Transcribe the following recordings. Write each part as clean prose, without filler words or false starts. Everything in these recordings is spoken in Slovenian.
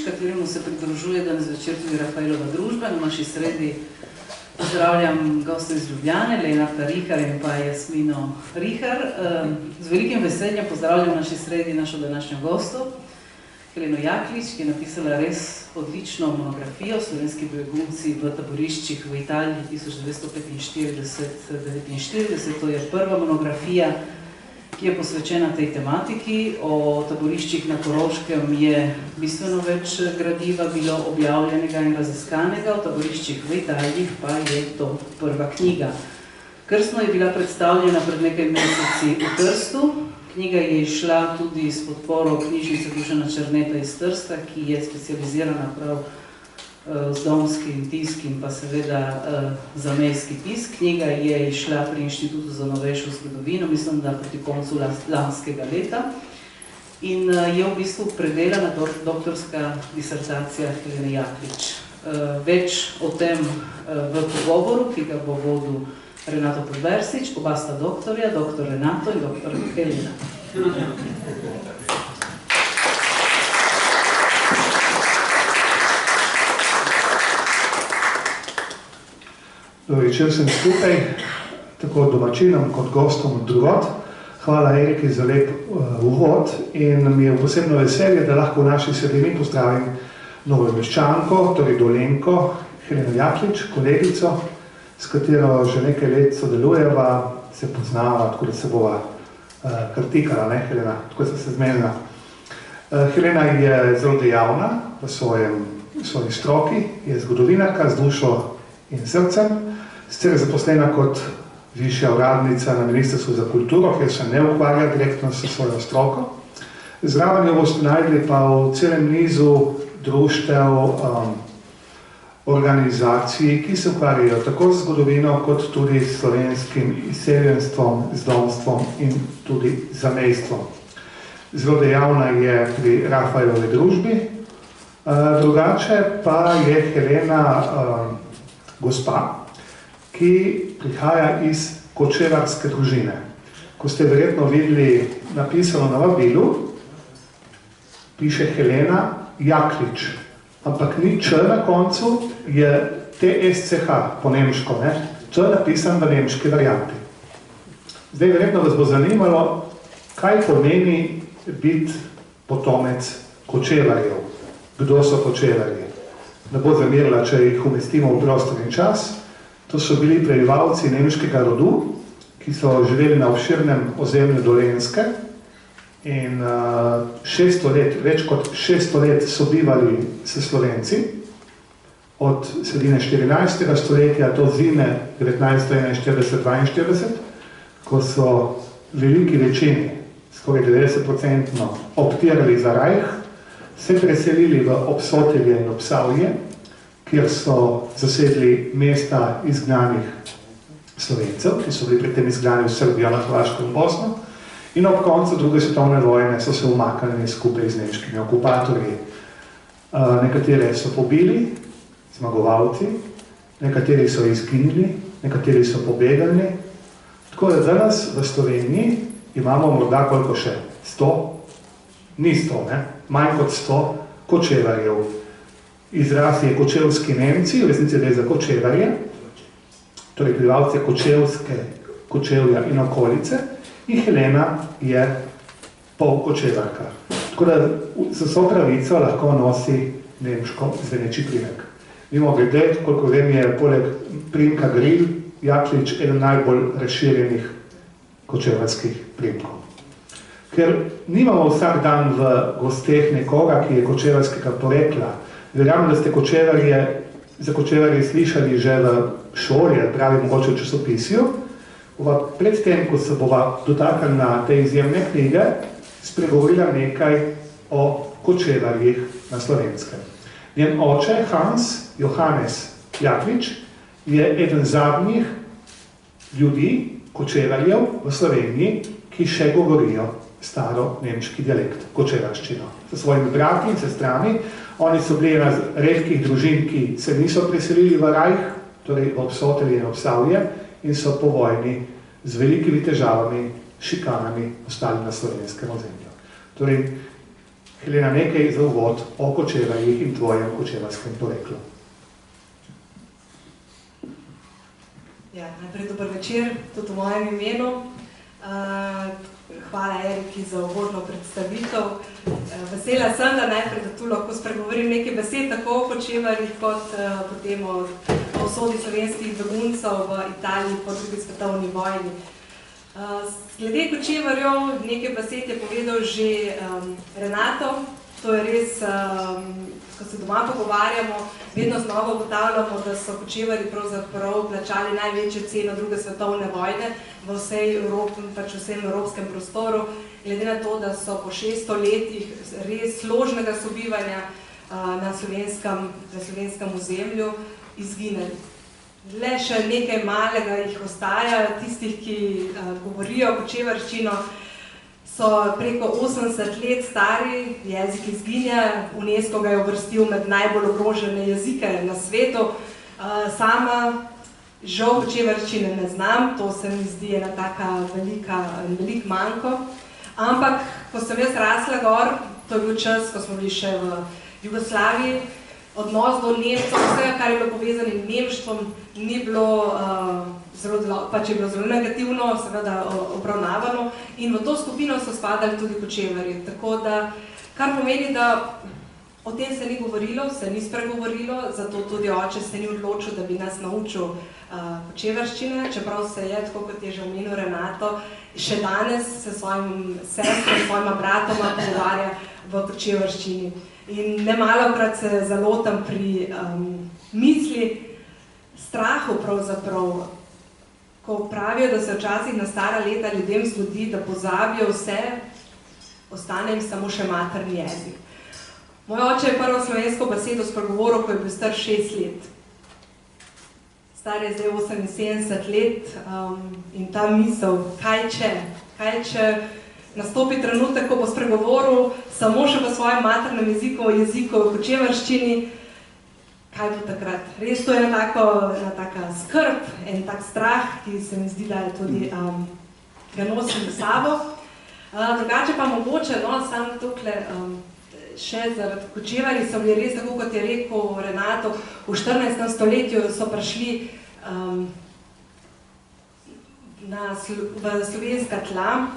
kateremu se pridružuje danes večer tudi Rafaelova družba. Na naši sredi pozdravljam goste iz Ljubljane, Lenarta Rihar in pa Jasmino Rihar. Z velikim veseljem pozdravljam v naši sredi našo današnjo gostu, Heleno Jaklič, ki je napisala res odlično monografijo Slovenski begunci v taboriščih v Italiji 1945-1949. To je prva monografija, ki je posvečena tej tematiki. O taboriščih na Koroškem je bistveno več gradiva bilo objavljenega in raziskanega, o taboriščih v Italiji pa je to prva knjiga. Krstno je bila predstavljena pred nekaj meseci v Trstu. Knjiga je išla tudi s podporo knjižnice Dušana Černeta iz Trsta, ki je specializirana prav z domskim tiskim, pa seveda zamejski tisk. Knjiga je išla pri Inštitutu za novejšo zgodovino, mislim, da proti koncu lanskega leta. In je v bistvu predelana doktorska disertacija Helene Jaklič. Več o tem v pogovoru, ki ga bo vodil Renato Podbersič, oba sta doktorja, doktor Renato in doktor Helena. Dobro večer sem skupaj, tako domačinom kot gostom od drugod. Hvala Eriki za lep uvod in mi je posebno veselje, da lahko v naši sredini pozdravim Novomeščanko, torej Dolenko, Heleno Jaklič, kolegico, s katero že nekaj let sodelujeva, se poznava, tako da se bova kartikala, ne Helena, tako se zmenila. Helena je zelo dejavna v svoji stroki, je zgodovinarka z dušo in srcem, sicer zaposlena kot višja uradnica na Ministrstvu za kulturo, kjer se ne ukvarja direktno s svojo stroko. Zraven jo boste najdli pa v celem nizu društev, organizacij, ki se ukvarjajo tako z zgodovino, kot tudi s slovenskim izseljenstvom, zdomstvom in tudi zamejstvom. Zelo dejavna je pri Rafaelovi družbi, drugače pa je Helena gospa, ki prihaja iz kočevarske družine. Ko ste verjetno videli napisano na vabilu, piše Helena Jaklič. Ampak ni č na koncu, je TSCH po nemško, ne? Č napisan v nemški varianti. Zdaj verjetno vas bo zanimalo, kaj pomeni biti potomec kočevarjev. Kdo so kočevarji? Ne bo zamerila, če jih umestimo v prostor in čas. To so bili prebivalci nemškega rodu, ki so živeli na obširnem ozemlju Dolenjske in 600 let, več kot 600 let so bivali s Slovenci, od sredine 14. stoletja do zime 1941-1942, ko so veliki večini, skoraj 90% optirali za Rajh, se preselili v Obsotelje in Obsavje, kjer so zasedli mesta izgnanih Slovencev, ki so bili pred tem izgnani v Srbijo, na Hrvaško in Bosno, in ob koncu druge svetovne vojne so se umaknili skupaj z nemškimi okupatorji. Nekatere so pobili, zmagovalci, nekateri so izginili, nekateri so pobegali. Tako da danes v Sloveniji imamo morda koliko še? 100? Ni 100, ne? Manj kot 100 kočevarjev. Izraz je kočevski Nemci, v resnici gre za kočevarje, torej prebivalce Kočevja in okolice, in Helena je pol kočevarka. Tako da za vso pravico lahko nosi nemško zveneči primek. Mimo grede, koliko vem, je poleg primka Gril Jaklič eden najbolj razširjenih kočevarskih primkov. Ker nimamo vsak dan v gosteh nekoga, ki je kočevarskega porekla. Verjamem, da ste za kočevarje slišali že v šoli, ali pravi mogoče v časopisju. Pred tem, ko se bova dotaknili na te izjemne knjige, spregovorila nekaj o kočevarjih na Slovenskem. Njen oče, Johannes Jaklič, je eden zadnjih ljudi, kočevarjev v Sloveniji, ki še govorijo staro nemški dialekt, kočevarščino. S svojimi brati in sestrami, oni so bili ena redkih družin, ki se niso preselili v Rajh, torej v Obsotelje in Obsavje, in so po vojni z velikimi težavami, šikanami ostali na slovenskem ozemlju. Torej, Helena, nekaj za uvod o Kočevarjih in tvojem kočevarskem poreklu. Ja, najprej dober večer, tudi v mojem imenu. Hvala Eriki za uvodno predstavitev. Vesela sem, da najprej da tu lahko spregovorim nekaj besed tako o Kočevarjih kot potem o usodi slovenskih beguncev v Italiji po drugi svetovni vojni. Glede Kočevarjev nekaj besed je povedal že Renato. To je res, ko se doma pogovarjamo, vedno znova ugotavljamo, da so Kočevarji pravzaprav plačali največjo ceno druge svetovne vojne v vsej Evropi, pač vsem evropskem prostoru, glede na to, da so po 600 letih res složnega sobivanja na slovenskem ozemlju izginili. Le še nekaj malega jih ostaja, tistih, ki govorijo kočevarščino, so preko 80 let stari, jezik izginja, UNESCO ga je uvrstil med najbolj ogrožene jezike na svetu. Sama žal kočevarščine ne znam, to se mi zdi ena taka velik manko. Ampak, ko sem jaz rasla gor, to je bil čas, ko smo bili še v Jugoslaviji, odnos do Nemcev, vsega, kar je bilo povezano z nemštvom, ni bilo pač je bilo zelo negativno, seveda obravnavano, in v to skupino so spadali tudi Kočevarji. Tako da, kar pomeni, da o tem se ni govorilo, se ni spregovorilo, zato tudi oče se ni odločil, da bi nas naučil kočevarščine, čeprav se je, tako kot je že omenil Renato, še danes se svojim sestrom, svojima bratoma pogovarja v kočevarščini. In nemalokrat se zalotam pri misli, strahu pravzaprav, ko pravijo, da se včasih na stara leta ljudem zgodi, da pozabijo vse, ostane jim samo še materni jezik. Moj oče je prvo slovensko besedo spregovoril, ko je bil star 6 let. Star je zdaj 78 let in ta misel, kaj če nastopi trenutek, ko bo spregovoril samo še v svojem maternem jeziku, v kočevarščini, kaj bo takrat? Res to je ena taka skrb, en tak strah, ki se mi zdi, da je tudi ga nosim v sabo. Drugače pa mogoče, sam tukaj še zaradi Kočevarji so bili res, tako kot je rekel Renato, v 14. stoletju so prišli v slovenska tla,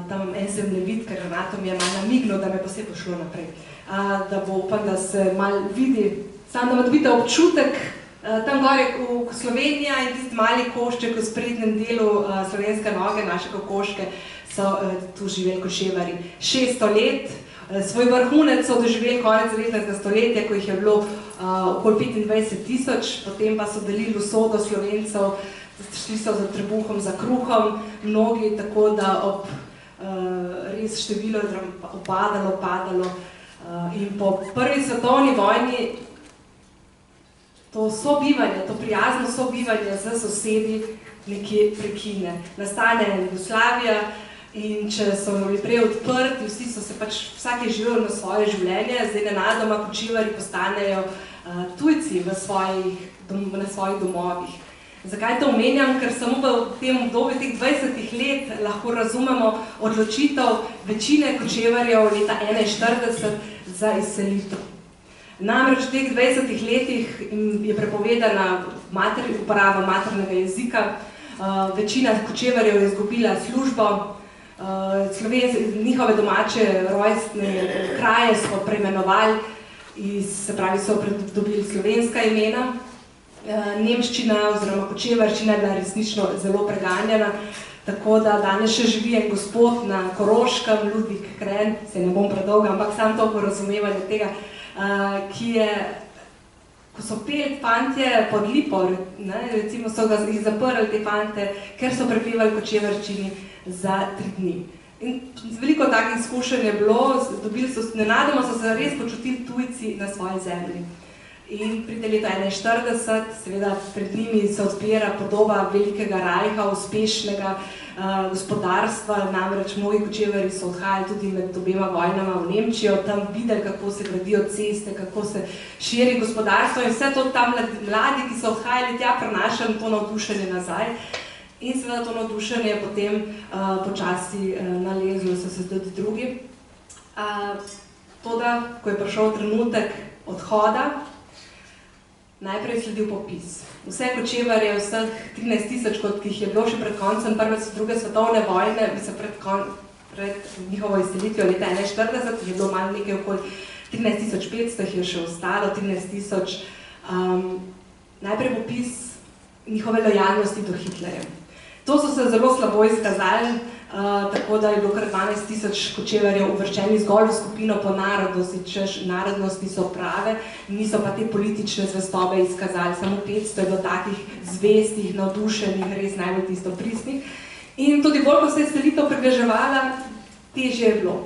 tam en zemljevid, ker Renato mi je malo namignil, da me pa se pošlo naprej, da bo upam, da se malo vidi. Samo da dobite občutek, tam gore v Slovenija in tisti mali košček v sprednjem delu slovenske noge, naše kokoške, so tu živeli Kočevarji. 600 let, svoj vrhunec so doživeli konec 19. stoletja, ko jih je bilo okoli 25 000, potem pa so delili usodo Slovencev, šli so za trebuhom, za kruhom, mnogi, tako da ob res število padalo. In po prvi svetovni vojni to sobivanje, to prijazno sobivanje z sosedi nekje prekine. Nastane Jugoslavija in če so bili prej odprti, vsi so se pač vsak je živel na svoje življenje, zdaj nenadoma Kočevarji postanejo tujci na svojih domovih. Zakaj to omenjam? Ker samo v tem obdobju teh 20 let lahko razumemo odločitev večine Kočevarjev leta 1941 za izselitev. Namreč v teh 20 letih je prepovedana uporaba maternega jezika, večina Kočevarjev je izgubila službo, njihove domače rojstne kraje so preimenovali, se pravi so dobili slovenska imena. Nemščina oziroma kočevarščina je bila resnično zelo preganjena, tako da danes še živi en gospod na Koroškem, Ludvik Kren, se ne bom predolga, ampak samo to porazumevanje tega, ki je, ko so peli fantje pod lipo, recimo so jih zaprli te fante, ker so prepevali kočevarščini za 3 dni. In veliko takih izkušenj je bilo, nenadoma so se res počutili tujci na svoji zemlji. In pride leta 1941, seveda pred njimi se odpira podoba velikega rajha, uspešnega gospodarstva, namreč mnogi Kočevarji so odhajali tudi med obema vojnama v Nemčijo, tam videli, kako se gradijo ceste, kako se širi gospodarstvo in vse to tam mladi, ki so odhajali tja, prenašali to navdušenje nazaj. In seveda to navdušenje je potem počasi nalezlo so se tudi drugi. Toda, ko je prišel trenutek odhoda, najprej je sledil popis. Vse Kočevarje, vseh 13 000, kot jih je bilo še pred koncem prve in druge svetovne vojne, pred njihovo izselitvijo leta 1941, je bilo malo nekaj okoli 13 500, jih je še ostalo 13 000. Najprej popis njihove lojalnosti do Hitlerja. To so se zelo slabo izkazali, tako da je bilo kar 12 000 Kočevarjev uvrščenih zgolj v skupino po narodnosti, češ narodnosti so prave, niso pa te politične zvestobe izkazali, samo 500 je bilo takih zvestih, navdušenih, res najbolj tisto pristnih. In tudi bolj, ko se je selitev približevala, težje je bilo.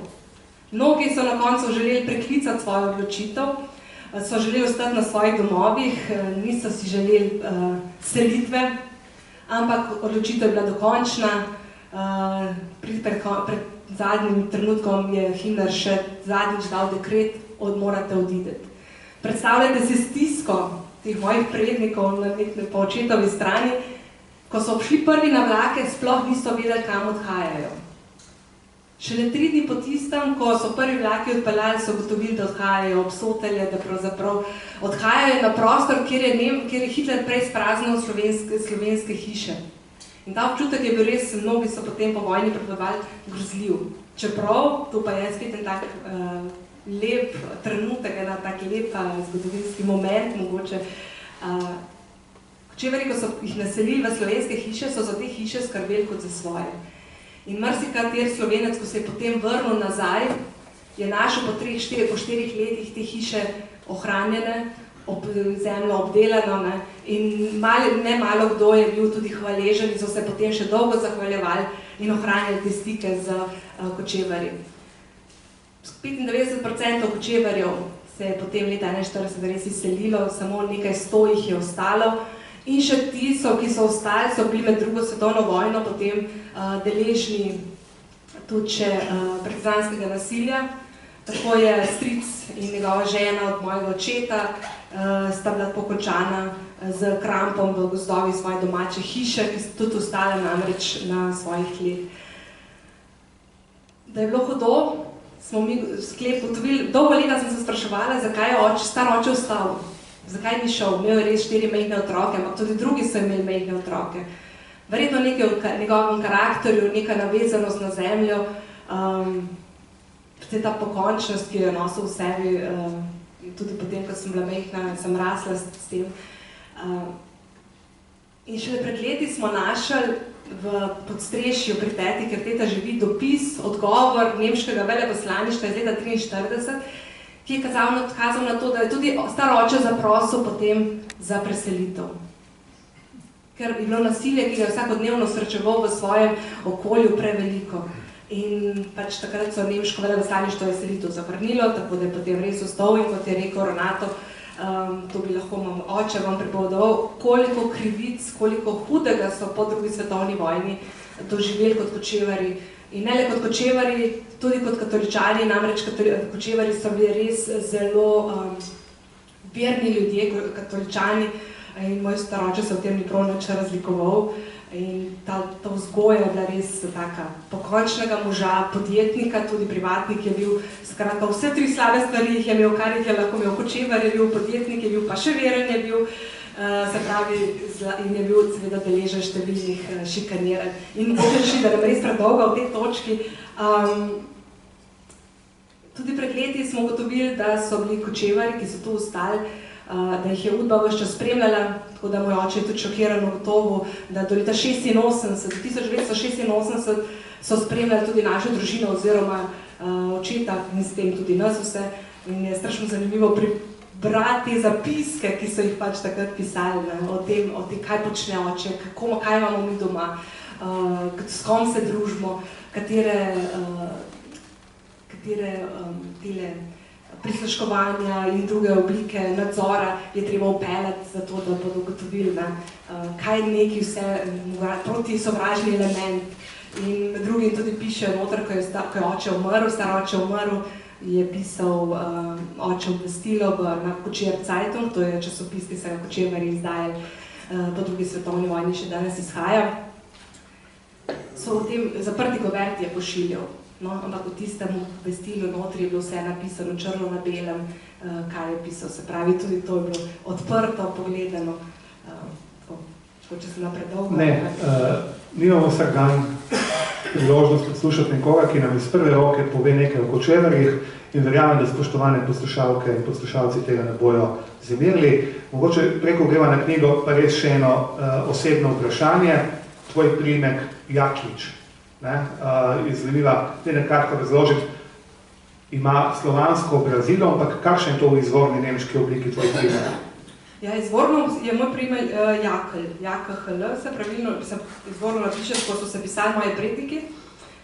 Mnogi so na koncu želeli preklicati svojo odločitev, so želeli ostati na svojih domovih, niso si želeli selitve, ampak odločitev je bila dokončna. Pred zadnjim trenutkom je Himmler še zadnjič dal dekret, morate odideti. Predstavljajte si stisko teh mojih prednikov po očetovi strani, ko so šli prvi na vlake, sploh niso vedeli, kam odhajajo. Šele 3 dni po tistem, ko so prvi vlaki odpeljali, so ugotovili, da odhajajo obsotelje, da pravzaprav odhajajo na prostor, kjer je Hitler prej spraznil slovenske hiše. In ta občutek je bil res, mnogi so potem po vojni pripovedovali, grozljiv. Čeprav, to pa je spet en tak lep trenutek, en tak lep zgodovinski moment, mogoče. Kočevarji, ko so jih naselili v slovenske hiše, so za te hiše skrbeli kot za svoje. In marsikateri Slovenec, ko se je potem vrnil nazaj, je našel po 3-4 letih te hiše ohranjene, zemljo obdelano, in ne malo kdo je bil tudi hvaležen in so se potem še dolgo zahvaljevali in ohranjali te stike z Kočevarji. 95% Kočevarjev se je potem leta 1941 res izselilo, samo nekaj 100 jih je ostalo. In še tisto, ki so ostali, so bili med drugo svetovno vojno potem deležni tudi še partizanskega nasilja. Tako je stric in njegova žena od mojega očeta sta bila pokončana z krampom v gozdovi svoje domače hiše, ki so tudi ostale namreč na svojih tleh. Da je bilo hudo, smo mi sklep ugotovili. Dolgo leta sem se spraševala, zakaj je star oče ostal. Zakaj ni šel? Imel je res 4 majhne otroke, ampak tudi drugi so imeli majhne otroke. Verjetno nekaj v njegovem karakterju, neka navezanost na zemljo, ta pokončnost, ki jo je nosil v sebi, tudi potem, ko sem bila majhna, sem rasla s tem. In šele pred leti smo našli v podstrešju pri teti, ker teta živi, dopis, odgovor nemškega veleposlaništva iz leta 1943, ki je kazal na to, da je tudi star oče zaprosil potem za preselitev. Ker je bilo nasilje, ki ga je vsakodnevno srečeval v svojem okolju, preveliko. In pač takrat so nemško veleposlaništvo je selitev zavrnilo, tako da je potem res ostal in kot je rekel Renato, to bi lahko oče vam pripovedoval, koliko krivic, koliko hudega so po drugi svetovni vojni doživeli kot Kočevarji. In ne le kot Kočevarji, tudi kot katoličani, namreč Kočevarji so bili res zelo verni ljudje, katoličani, in moj star oče se v tem nikoli nič razlikoval. In ta vzgoja je bila res taka pokončnega moža, podjetnika, tudi privatnik je bil, skratka vse 3 slabe stvari jih je imel, kar jih je lahko imel. Kočevar je bil, podjetnik je bil, pa še veren je bil, se pravi, in je bil seveda deležen številnih šikaniranj. In da nam res predolgo v tej točki. Tudi pred leti smo ugotovili, da so bili Kočevarji, ki so tu ostali, da jih je Udba ves čas spremljala, tako da moj oče je tudi šokiran ugotovil, da do leta 1986 so spremljali tudi našo družino oziroma očeta in s tem tudi nas vse. In je strašno zanimivo brati te zapiske, ki so jih pač takrat pisali, o tem, kaj počne oče, kaj imamo mi doma, s kom se družimo, katere prisluškovanja in druge oblike nadzora je treba upeljati za to, da bodo ugotovili, kaj neki vse proti sovražni element. In med drugim tudi piše noter, ko je oče umrl, star oče umrl, je pisal oče obvestilo na Kočer Zeitung, to je časopis, ki se ga Kočevarji izdajali po drugi svetovni vojni, še danes izhaja. So v tem zaprti kuverti je pošiljal. no, ampak v tistem vestilu notri je bilo vse napisano črno na belem, kaj je pisal, se pravi, tudi to je bilo odprto, pogledano, če se napredolgo. Ne, nimamo vsak dan priložnost poslušati nekoga, ki nam iz prve roke pove nekaj o Kočevarjih in verjamem, da spoštovane poslušalke in poslušalci tega ne bojo zamerili. Mogoče preko greva na knjigo pa res še eno osebno vprašanje. Tvoj priimek Jaklič. Izvedljiva, te nekako razložiti, ima slovansko obrazilo, ampak kakšen je to v izvorni nemški obliki tvoj priimek? Ja, izvorno je moj priimek Jakelj, Jakehl, se pravilno, izvorno napiše, ko so se pisali moji predniki.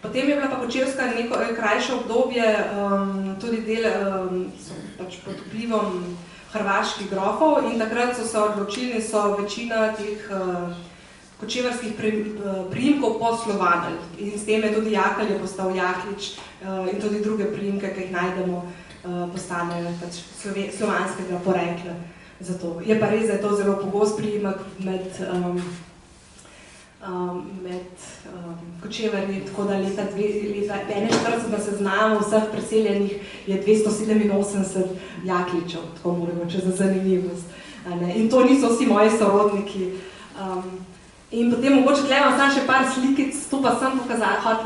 Potem je bila pa Kočevska neko krajše obdobje, tudi del pač pod vplivom hrvaških grofov in takrat so se odločili, so večina teh kočevarskih priimkov poslovanili in s tem je tudi Jakelj je postal Jaklič in tudi druge priimke, ki jih najdemo, postanejo pač slovanskega porekla. Zato. Je pa res, da je to zelo pogost priimek med Kočevarji, tako da leta 1941 na seznamu vseh preseljenih je 287 Jakličev, tako mogoče za zanimivost. In to niso vsi moji sorodniki. In potem mogoče tukaj imam samo še par slikic, to pa sem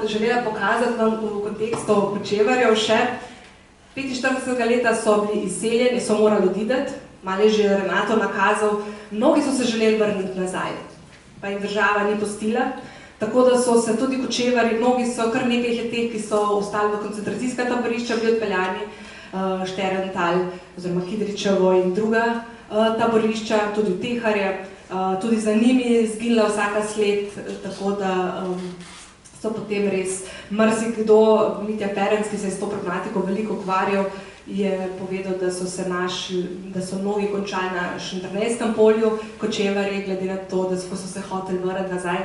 želela pokazati vam v kontekstu Kočevarjev še. 45. leta so bili izseljeni, so morali odideti, malo je že Renato nakazal, mnogi so se želeli vrniti nazaj, pa jim država ni pustila, tako da so se tudi Kočevarji, mnogi so kar nekaj je teh, ki so ostali v koncentracijska taborišča, bili odpeljani, Šterental oziroma Kidričevo in druga taborišča, tudi Teharje, tudi za njimi izginila vsaka sled, tako da so potem res marsikdo, Mitja Ferenc, ki se je s to problematiko veliko ukvarjal, je povedal, da so mnogi končali na Šentjernerskem polju, Kočevarji, glede na to, da so se hoteli vrniti nazaj.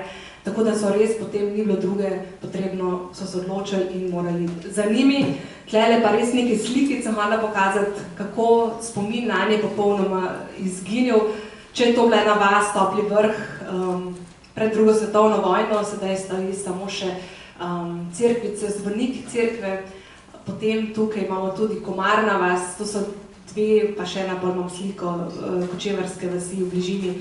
Tako da so res potem ni bilo druge potrebno, so se odločili in morali za njimi. Tlele pa res nekaj slikic sem hvala pokazati, kako spomin na nje popolnoma izginil. Če je to bila ena vas, Topli vrh, pred drugo svetovno vojno, sedaj stoji samo še cerkvice, zvoniki cerkve. Potem tukaj imamo tudi Komarna vas, to so dve, pa še ena bolj imam sliko kočevarske vasi v bližini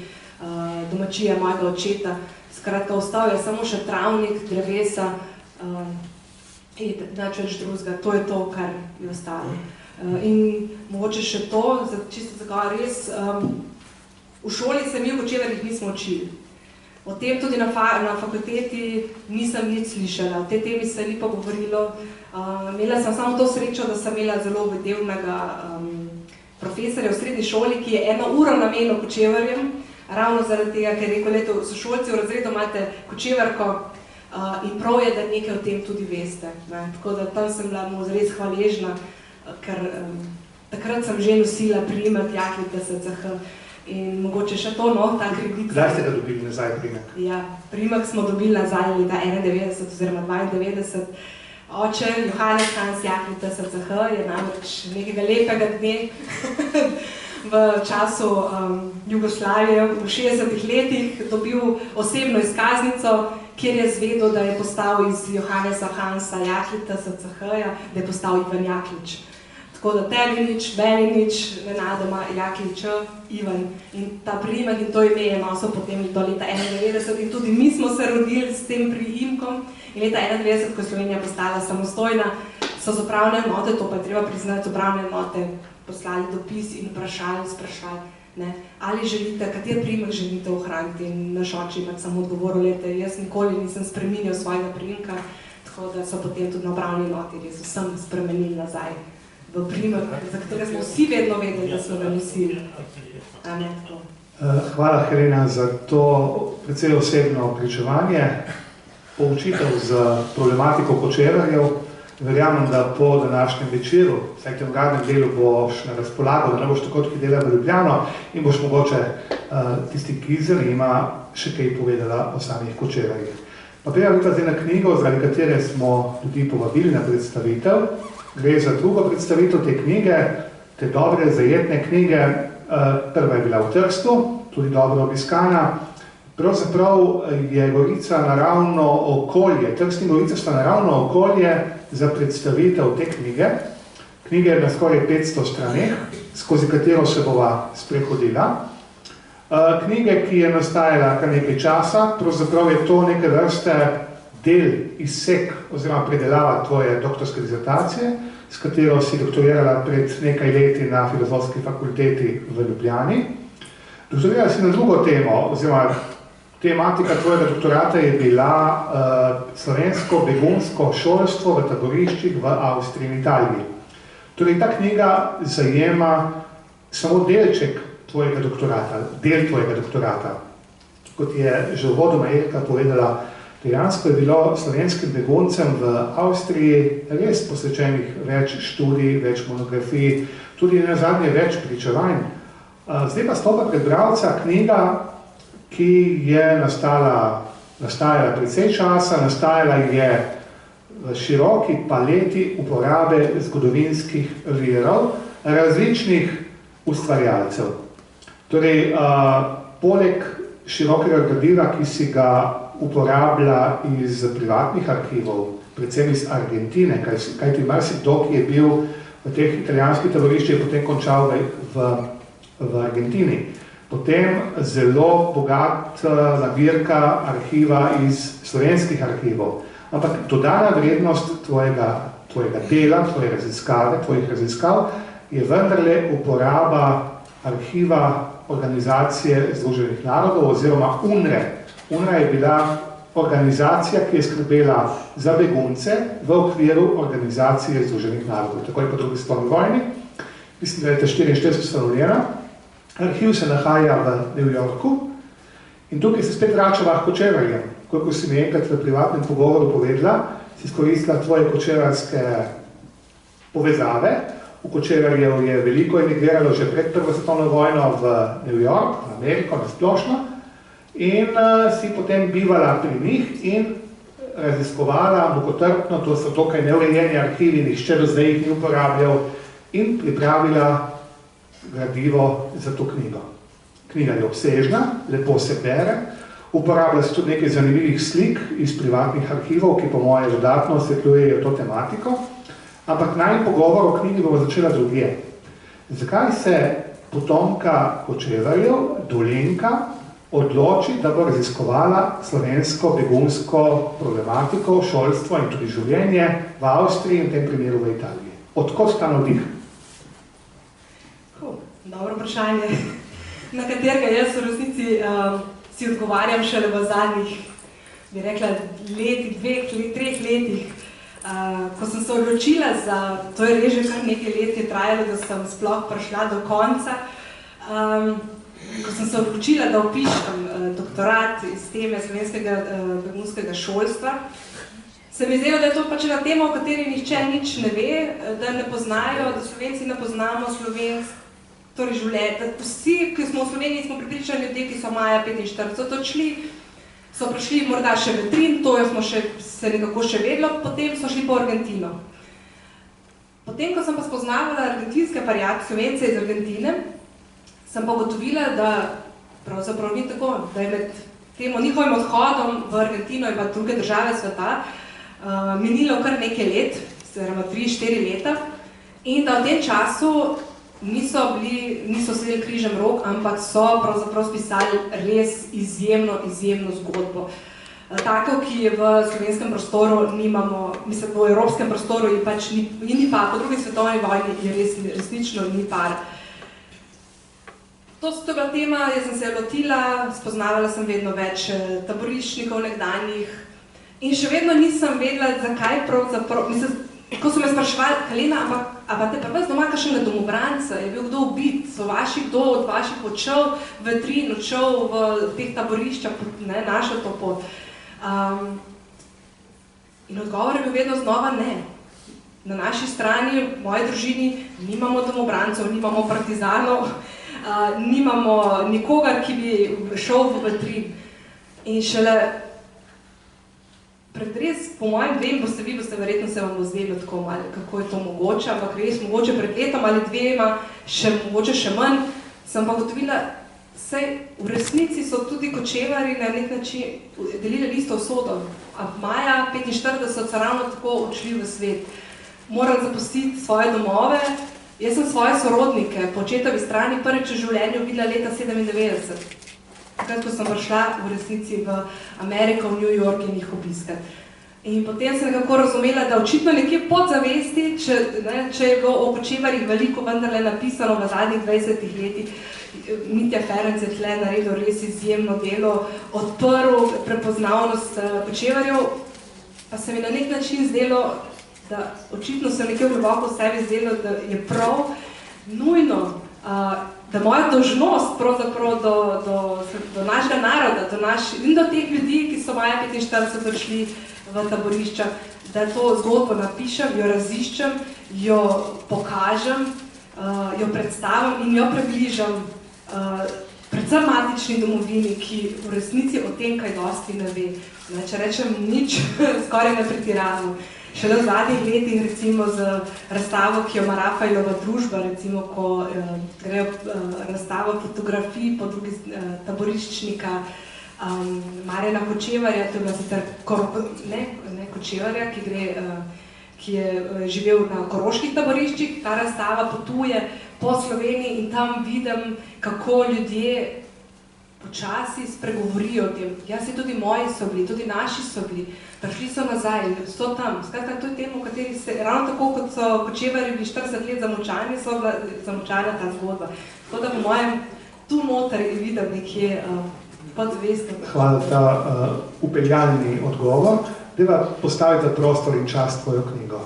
domačije mojega očeta. Skratka, ostal je samo še travnik, drevesa in nič več drugega. To je to, kar je ostalo. In mogoče še to, čisto zakaj res, v šoli se mi v Kočevarjih nismo učili. O tem tudi na fakulteti nisem nič slišala, o tej temi se ni pa govorilo. Imela sem samo to srečo, da sem imela zelo vedevnega profesorja v srednji šoli, ki je 1 uro namenil Kočevarjem, ravno zaradi tega, ker je rekel, sošolci v razredu imate Kočevarko in prav je, da nekaj o tem tudi veste. Tako da tam sem bila mu res hvaležna, ker takrat sem že nosila priimek Jaklič SCH. In mogoče še to, ta kredit. Kdaj ste ga dobili nazaj priimek? Ja, priimek smo dobili nazaj leta 91 oziroma 92. Oče, Johannes Hans Jaklič SCH, je namreč nekega lepega dne v času Jugoslavije v 60-ih letih dobil osebno izkaznico, kjer je zvedel, da je postal iz Johannesa Hansa Jaklič SCH-ja, da je postal Ivan Jaklič. Tako da tebi nič, meni nič, nenadoma Jaklič, Ivan. In ta priimek in to ime je nosil potem do leta 91 in tudi mi smo se rodili s tem priimkom. In leta 91, ko je Slovenija postala samostojna, so z upravne enote, to pa je treba priznati, upravne enote poslali dopis in sprašvali, ali želite, kateri priimek želite ohraniti. In naš oče ima samo odgovoril, jaz nikoli nisem spreminjal svojega priimka, tako da so potem tudi na upravni enoti res vsem spremenili nazaj v priimek, za katerega smo vsi vedno vedeli, da smo ga nosili. Hvala, Helena, za to precej osebno pričevanje, poučitev za problematiko Kočevarjev. Verjamem, da po današnjem večeru, vsaj tem uradnem delu, boš na razpolago, da ne boš tako odki delal v Ljubljano in boš mogoče tisti kizer ima še kaj povedala o samih Kočevarjih. Pa prej vidite zdaj na knjigo, zaradi katere smo ljudi povabili na predstavitev. Gre za drugo predstavitev te knjige, te dobre, zajetne knjige. Prva je bila v Trstu, tudi dobro obiskana. Pravzaprav je Gorica naravno okolje, Trst in Gorica sta naravno okolje za predstavitev te knjige. Knjiga je na skoraj 500 straneh, skozi katero se bova sprehodila. Knjige, ki je nastajala kar nekaj časa, pravzaprav je to neke vrste del, izsek oziroma predelava tvoje doktorske dizertacije, s katero si doktorirala pred nekaj leti na Filozofski fakulteti v Ljubljani. Doktorirala si na drugo temo, oziroma tematika tvojega doktorata je bila slovensko begunsko šolstvo v taboriščih v Avstriji in Italiji. Torej, ta knjiga zajema samo delček tvojega doktorata, del tvojega doktorata. Kot je že uvodoma Erika povedala, dejansko je bilo slovenskim beguncem v Avstriji res posvečenih več študij, več monografij, tudi nazadnje več pričevanj. Zdaj pa stopa pred bralca knjiga, ki je nastajala precej časa, nastajala je v široki paleti uporabe zgodovinskih virov različnih ustvarjalcev. Torej, poleg širokega gradiva, ki si ga uporablja iz privatnih arhivov, predvsem iz Argentine, kajti marsikdo, ki je bil v teh italijanskih taboriščih, je potem končal v Argentini. Potem zelo bogata nabirka arhiva iz slovenskih arhivov. Ampak dodana vrednost tvojega dela, tvojih raziskav, je vendarle uporaba arhiva Organizacije Združenih narodov oziroma UNRE. UNRE je bila organizacija, ki je skrbela za begunce v okviru Organizacije Združenih narodov. Tako je po drugi svetovni vojni. Mislim, da je ta 44 ustanovljena. Arhiv se nahaja v New Yorku in tukaj se spet vračava k Kočevarjem. Koliko si mi enkrat v privatnem pogovoru povedala, si izkoristila tvoje kočevarske povezave. V Kočevarjev je veliko emigriralo že pred Prvo svetovno vojno v New York, v Ameriko, na splošno, in si potem bivala pri njih in raziskovala mukotrpno, to so tukaj neurejeni arhivi, nihče do zdaj jih ni uporabljal, in pripravila gradivo za to knjigo. Knjiga je obsežna, lepo se bere, uporablja se tudi nekaj zanimivih slik iz privatnih arhivov, ki po moje dodatno osvetljujejo to tematiko, ampak najin pogovor o knjigi bomo začela drugje. Zakaj se potomka Kočevarjev, Dolenka, odloči, da bo raziskovala slovensko begunsko problematiko, šolstvo in tudi življenje v Avstriji in v tem primeru v Italiji? Odkot ta navdih? Dobro vprašanje, na katerega jaz v resnici si odgovarjam šele v zadnjih, bi rekla, letih, 2-3 letih. Ko sem se odločila za, to je res že kar nekaj let je trajalo, da sem sploh prišla do konca, ko sem se odločila, da vpišem doktorat iz teme slovenskega begunskega šolstva, se mi zdelo, da je to pač ena tema, o kateri nihče nič ne ve, da ne poznajo, da Slovenci ne poznamo slovensk, torej življenje. Vsi, ki smo v Sloveniji, smo pripričani ljudje, ki so maja 45 odšli, so prišli morda še v Trin, to smo se nekako še vedlo, potem so šli po Argentino. Potem, ko sem pa spoznavala argentinske variante, Slovence iz Argentine, sem pa ugotovila, da pravzaprav ni tako, da je med tem njihovim odhodom v Argentino in pa druge države sveta minilo kar nekaj let, 3-4 leta, in da v tem času niso sedeli križem rok, ampak so pravzaprav spisali res izjemno zgodbo. Tako, ki je v slovenskem prostoru nimamo, mislim, v evropskem prostoru je pač ni pa, po drugi svetovni vojni je resnično ni par. To so toga tema, jaz sem se lotila, spoznavala sem vedno več taboriščnikov nekdanjih in še vedno nisem vedela, zakaj pravzaprav, mislim, ko so me spraševali, Kalena, ampak te pa vas doma kakšnega domobranca, je bil kdo ubit, so kdo od vaših odšel v Trin, odšel v teh taboriščah, našel to pot. In odgovor je bil vedno znova ne. Na naši strani, v moji družini, nimamo domobrancev, nimamo partizanov, nimamo nikogar, ki bi šel v Trin. In šele pred res, po mojem dvem, verjetno se vam bo zdelo tako malo, kako je to mogoče, ampak res mogoče pred letom ali dvema, mogoče še manj, sem pa gotovila, v resnici so tudi kočevari na nek način delili isto usodo. Maja 1945 so ravno tako odšli v svet. Moram zapustiti svoje domove. Jaz sem svoje sorodnike po očetovi strani prvič v življenju videla leta 1997. Takrat, ko sem prišla v resnici v Ameriko, v New York in jih obiskati. In potem sem nekako razumela, da očitno nekje podzavesti, če je bilo o kočevarjih veliko vendarle napisano v zadnjih 20 letih, Mitja Ferenc je tle naredil res izjemno delo, odprl prepoznavnost kočevarjev, pa se mi na nek način zdelo, da očitno se nekje globoko v sebi zdelo, da je prav nujno, da moja dolžnost pravzaprav do našega naroda, in do teh ljudi, ki so maja 1945 prišli v taborišča, da to zgodbo napišem, jo raziščem, jo pokažem, jo predstavim in jo približam predvsem matični domovini, ki v resnici o tem kaj dosti ne ve. Če rečem nič, skoraj ne pretiravam. Šele v zadnjih letih, recimo z razstavo, ki jo ima Rafaelova družba, recimo, ko grejo razstavo fotografij po drugi taboriščnika Marjana Kočevarja, to je bila sicer Kočevarja, ki je živel na koroških taboriščih, ta razstava potuje po Sloveniji in tam vidim, kako ljudje počasi spregovorijo o tem. Jaz si tudi moji so bili, tudi naši so bili, prišli so nazaj, so tam. Skratka, to je temo, v kateri se, ravno tako kot so Kočevarji bili 40 let zamočani, so bila zamočana ta zgodba. Tako da po mojem tu noter vidim nekje podzvestno. Hvala za ta upeljalni odgovor. Deva postaviti prostor in čas tvojo knjigo.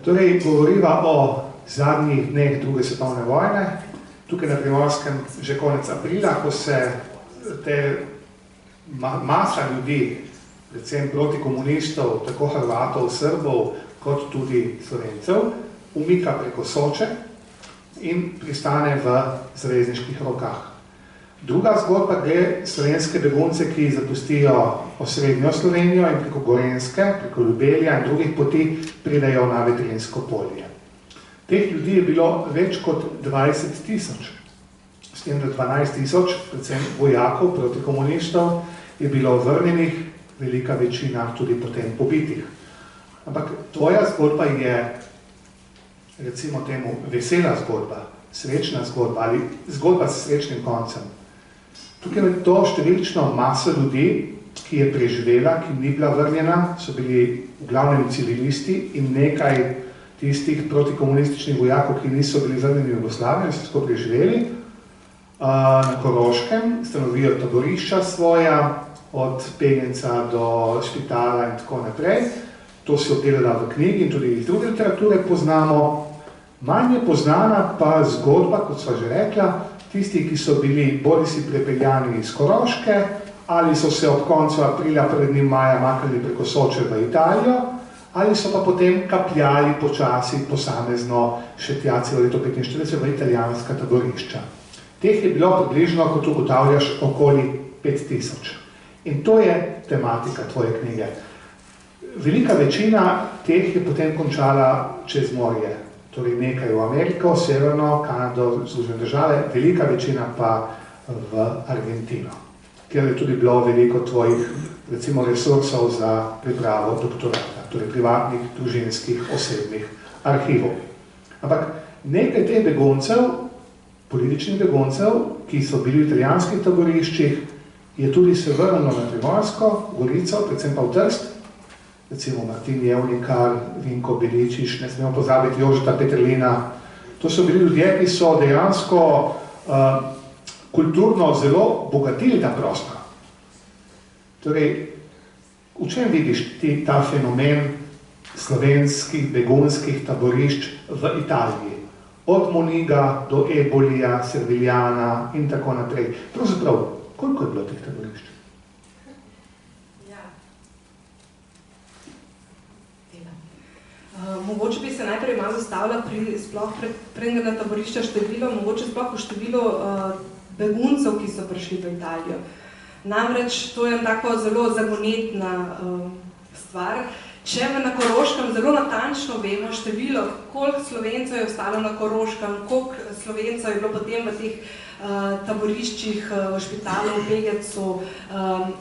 Torej, govoriva o zadnjih dneh druge svetovne vojne, tukaj na Primorskem že konec aprila, ko se masa ljudi, predvsem proti komunistov, tako Hrvatov, Srbov, kot tudi Slovencev, umika preko Soče in pristane v zavezniških rokah. Druga zgodba gre slovenske begunce, ki zapustijo osrednjo Slovenijo in preko Gorenjske, preko Ljubelja in drugih poti pridejo na Vetrinjsko polje. Teh ljudi je bilo več kot 20 000. S tem, da 12 000, predvsem vojakov proti komunistov, je bilo vrnjenih, velika večina tudi potem pobitih. Ampak tvoja zgodba je, recimo temu, vesela zgodba, srečna zgodba ali zgodba s srečnim koncem. Tukaj je to številčno maso ljudi, ki je preživela, ki ni bila vrnjena, so bili v glavnem civilisti in nekaj tistih protikomunističnih vojakov, ki niso bili vrnjeni v Jugoslavijo, so tako preživeli. Na Koroškem stanovijo taborišča svoja, od Pegenca do Špitala in tako naprej. To si obdelala v knjigi in tudi iz druge literature poznamo. Manj je poznana pa zgodba, kot sva že rekla, tisti, ki so bili bodisi prepeljani iz Koroške, ali so se ob koncu aprila, pred njim maja, maknili preko Soče v Italijo, ali so pa potem kapljali počasi posamezno še tja celo leto 1945 v italijanska taborišča. Teh je bilo približno, kot ugotavljaš, okoli 5000. In to je tematika tvoje knjige. Velika večina teh je potem končala čez morje. Torej nekaj v Ameriko, Severno, Kanado, Združene države, velika večina pa v Argentino, kjer je tudi bilo veliko tvojih, recimo, resursov za pripravo doktorata, torej privatnih, družinskih, osebnih arhivov. Ampak nekaj teh beguncev, političnih beguncev, ki so bili v italijanskih taboriščih, je tudi se vrnilo na Primorsko, Gorico, predvsem pa v Trst, recimo Martin Jevnikar, Vinko Beličiš, ne smemo pozabiti Jožeta Peterlina. To so bili ljudje, ki so dejansko kulturno zelo bogatili ta prostor. Torej, v čem vidiš ti ta fenomen slovenskih begunskih taborišč v Italiji? Od Moniga do Ebolija, Serviljana in tako naprej. Pravzaprav, koliko je bilo teh taborišč? Mogoče bi se najprej malo ustavila pri sploh prednjega taborišča število, mogoče sploh v število beguncev, ki so prišli v Italijo. Namreč to je tako zelo zagonetna stvar, Če na Koroškem zelo natančno vemo število, koliko Slovencev je ostalo na Koroškem, koliko Slovencev je bilo potem v teh taboriščih v Špitalu, v Begecu,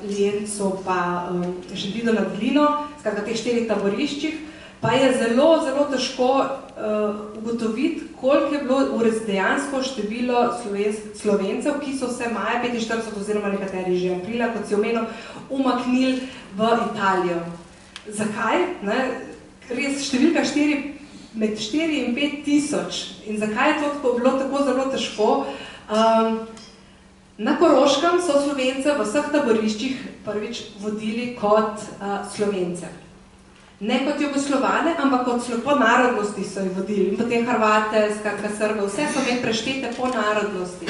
Ljencu pa Želido nad Glino, skratka teh 4 taboriščih, pa je zelo, zelo težko ugotoviti, koliko je bilo dejansko število Slovencev, ki so se maja 45 oziroma nekateri že aprila, kot si omenil, umaknili v Italijo. Zakaj? Res številka 4, med 4 in 5 tisoč. In zakaj je to bilo tako zelo težko? Na Koroškem so Slovence v vseh taboriščih prvič vodili kot Slovence. Ne kot Jugoslovane, ampak po narodnosti so jih vodili. In potem Hrvate, skratka Srbe, vse so imeli preštete po narodnosti.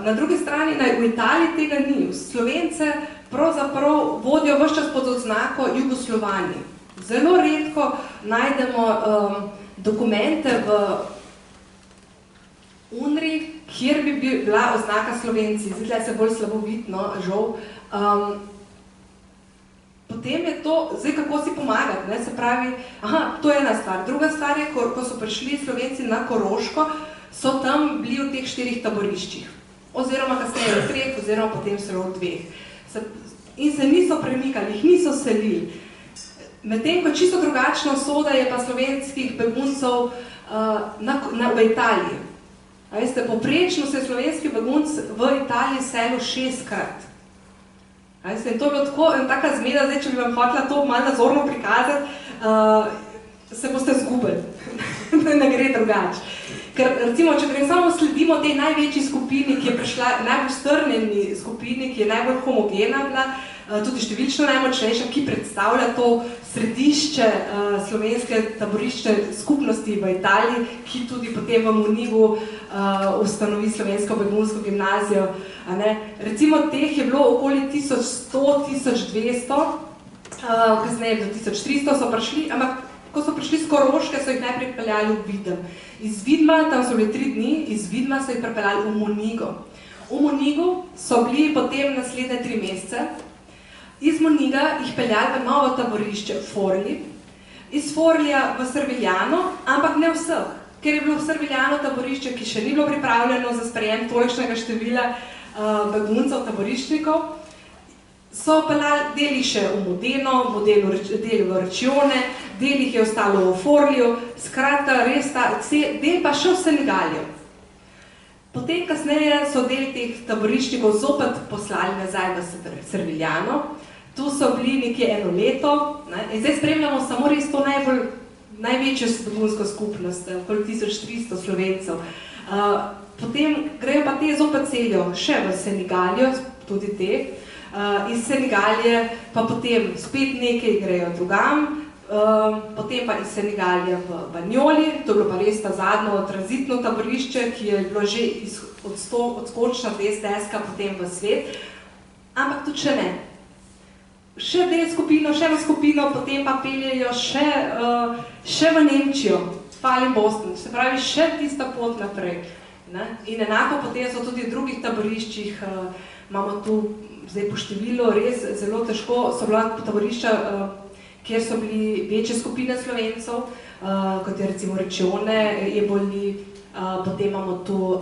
Na drugi strani, v Italiji tega ni. Slovence pravzaprav vodijo ves čas pod oznako Jugoslovani. Zelo redko najdemo dokumente v UNRI, kjer bi bila oznaka Slovenci. Zdaj se bolj slabo vidno, žal. Potem je to, zdaj kako si pomagati, se pravi, to je ena stvar. Druga stvar je, ko so prišli Slovenci na Koroško, so tam bili v teh 4 taboriščih. Oziroma kasneje v 3, oziroma potem celo v 2. In se niso premikali, jih niso selili. Medtem ko čisto drugačna usoda je pa slovenskih beguncev v Italiji. Veste, poprečno se je slovenski begunc v Italiji selil 6-krat. In to je bilo tako, taka zmeda, zdaj, če bi vam hotela to malo nazorno prikazati, se boste zgubili, ne gre drugače. Ker recimo, če grem samo sledimo tej največji skupini, ki je prišla, najbolj strnjeni skupini, ki je najbolj homogena bila, tudi številčno najmočnejša, ki predstavlja to središče slovenske taborišče skupnosti v Italiji, ki tudi potem v Munigu ustanovi slovensko begunsko gimnazijo. Recimo teh je bilo okoli 1100-1200, kasneje do 1300 so prišli, ampak ko so prišli z Koroške, so jih najprej pripeljali v Videm. Iz Vidma, tam so bili 3 dni, iz Vidma so jih pripeljali v Munigo. V Munigu so bili potem naslednje 3 mesece. Iz Muniga jih peljali v novo taborišče v Forli, iz Forlija v Servigliano, ampak ne vseh, ker je bilo v Servigliano taborišče, ki še ni bilo pripravljeno za sprejem tolikšnega števila beguncev, taboriščnikov, so peljali deli še v Modeno, deli v Recione, deli jih je ostalo v Forliju, skratka res del pa še v Senegalijo. Potem kasneje so del teh taboriščnikov zopet poslali nazaj v Servigliano. Tu so bili nekje 1 leto, in zdaj spremljamo samo res to največjo begunsko skupnost, okoli 1300 Slovencev. Potem grejo pa te zopet celijo še v Senegalijo, tudi te, iz Senegalije pa potem spet nekaj grejo drugam, potem pa iz Senegalije v Banjoli, to je bilo pa res ta zadnjo tranzitno taborišče, ki je bilo že odskočna deska potem v svet, ampak tudi še ne. Še eno skupino, potem pa peljejo še v Nemčijo, Fallen Boston, se pravi še tista pot naprej. In enako potem so tudi v drugih taboriščih, imamo tu zdaj po številu res zelo težko, so bila taborišča, kjer so bili večje skupine Slovencev, kot je recimo Recione, Eboli, potem imamo tu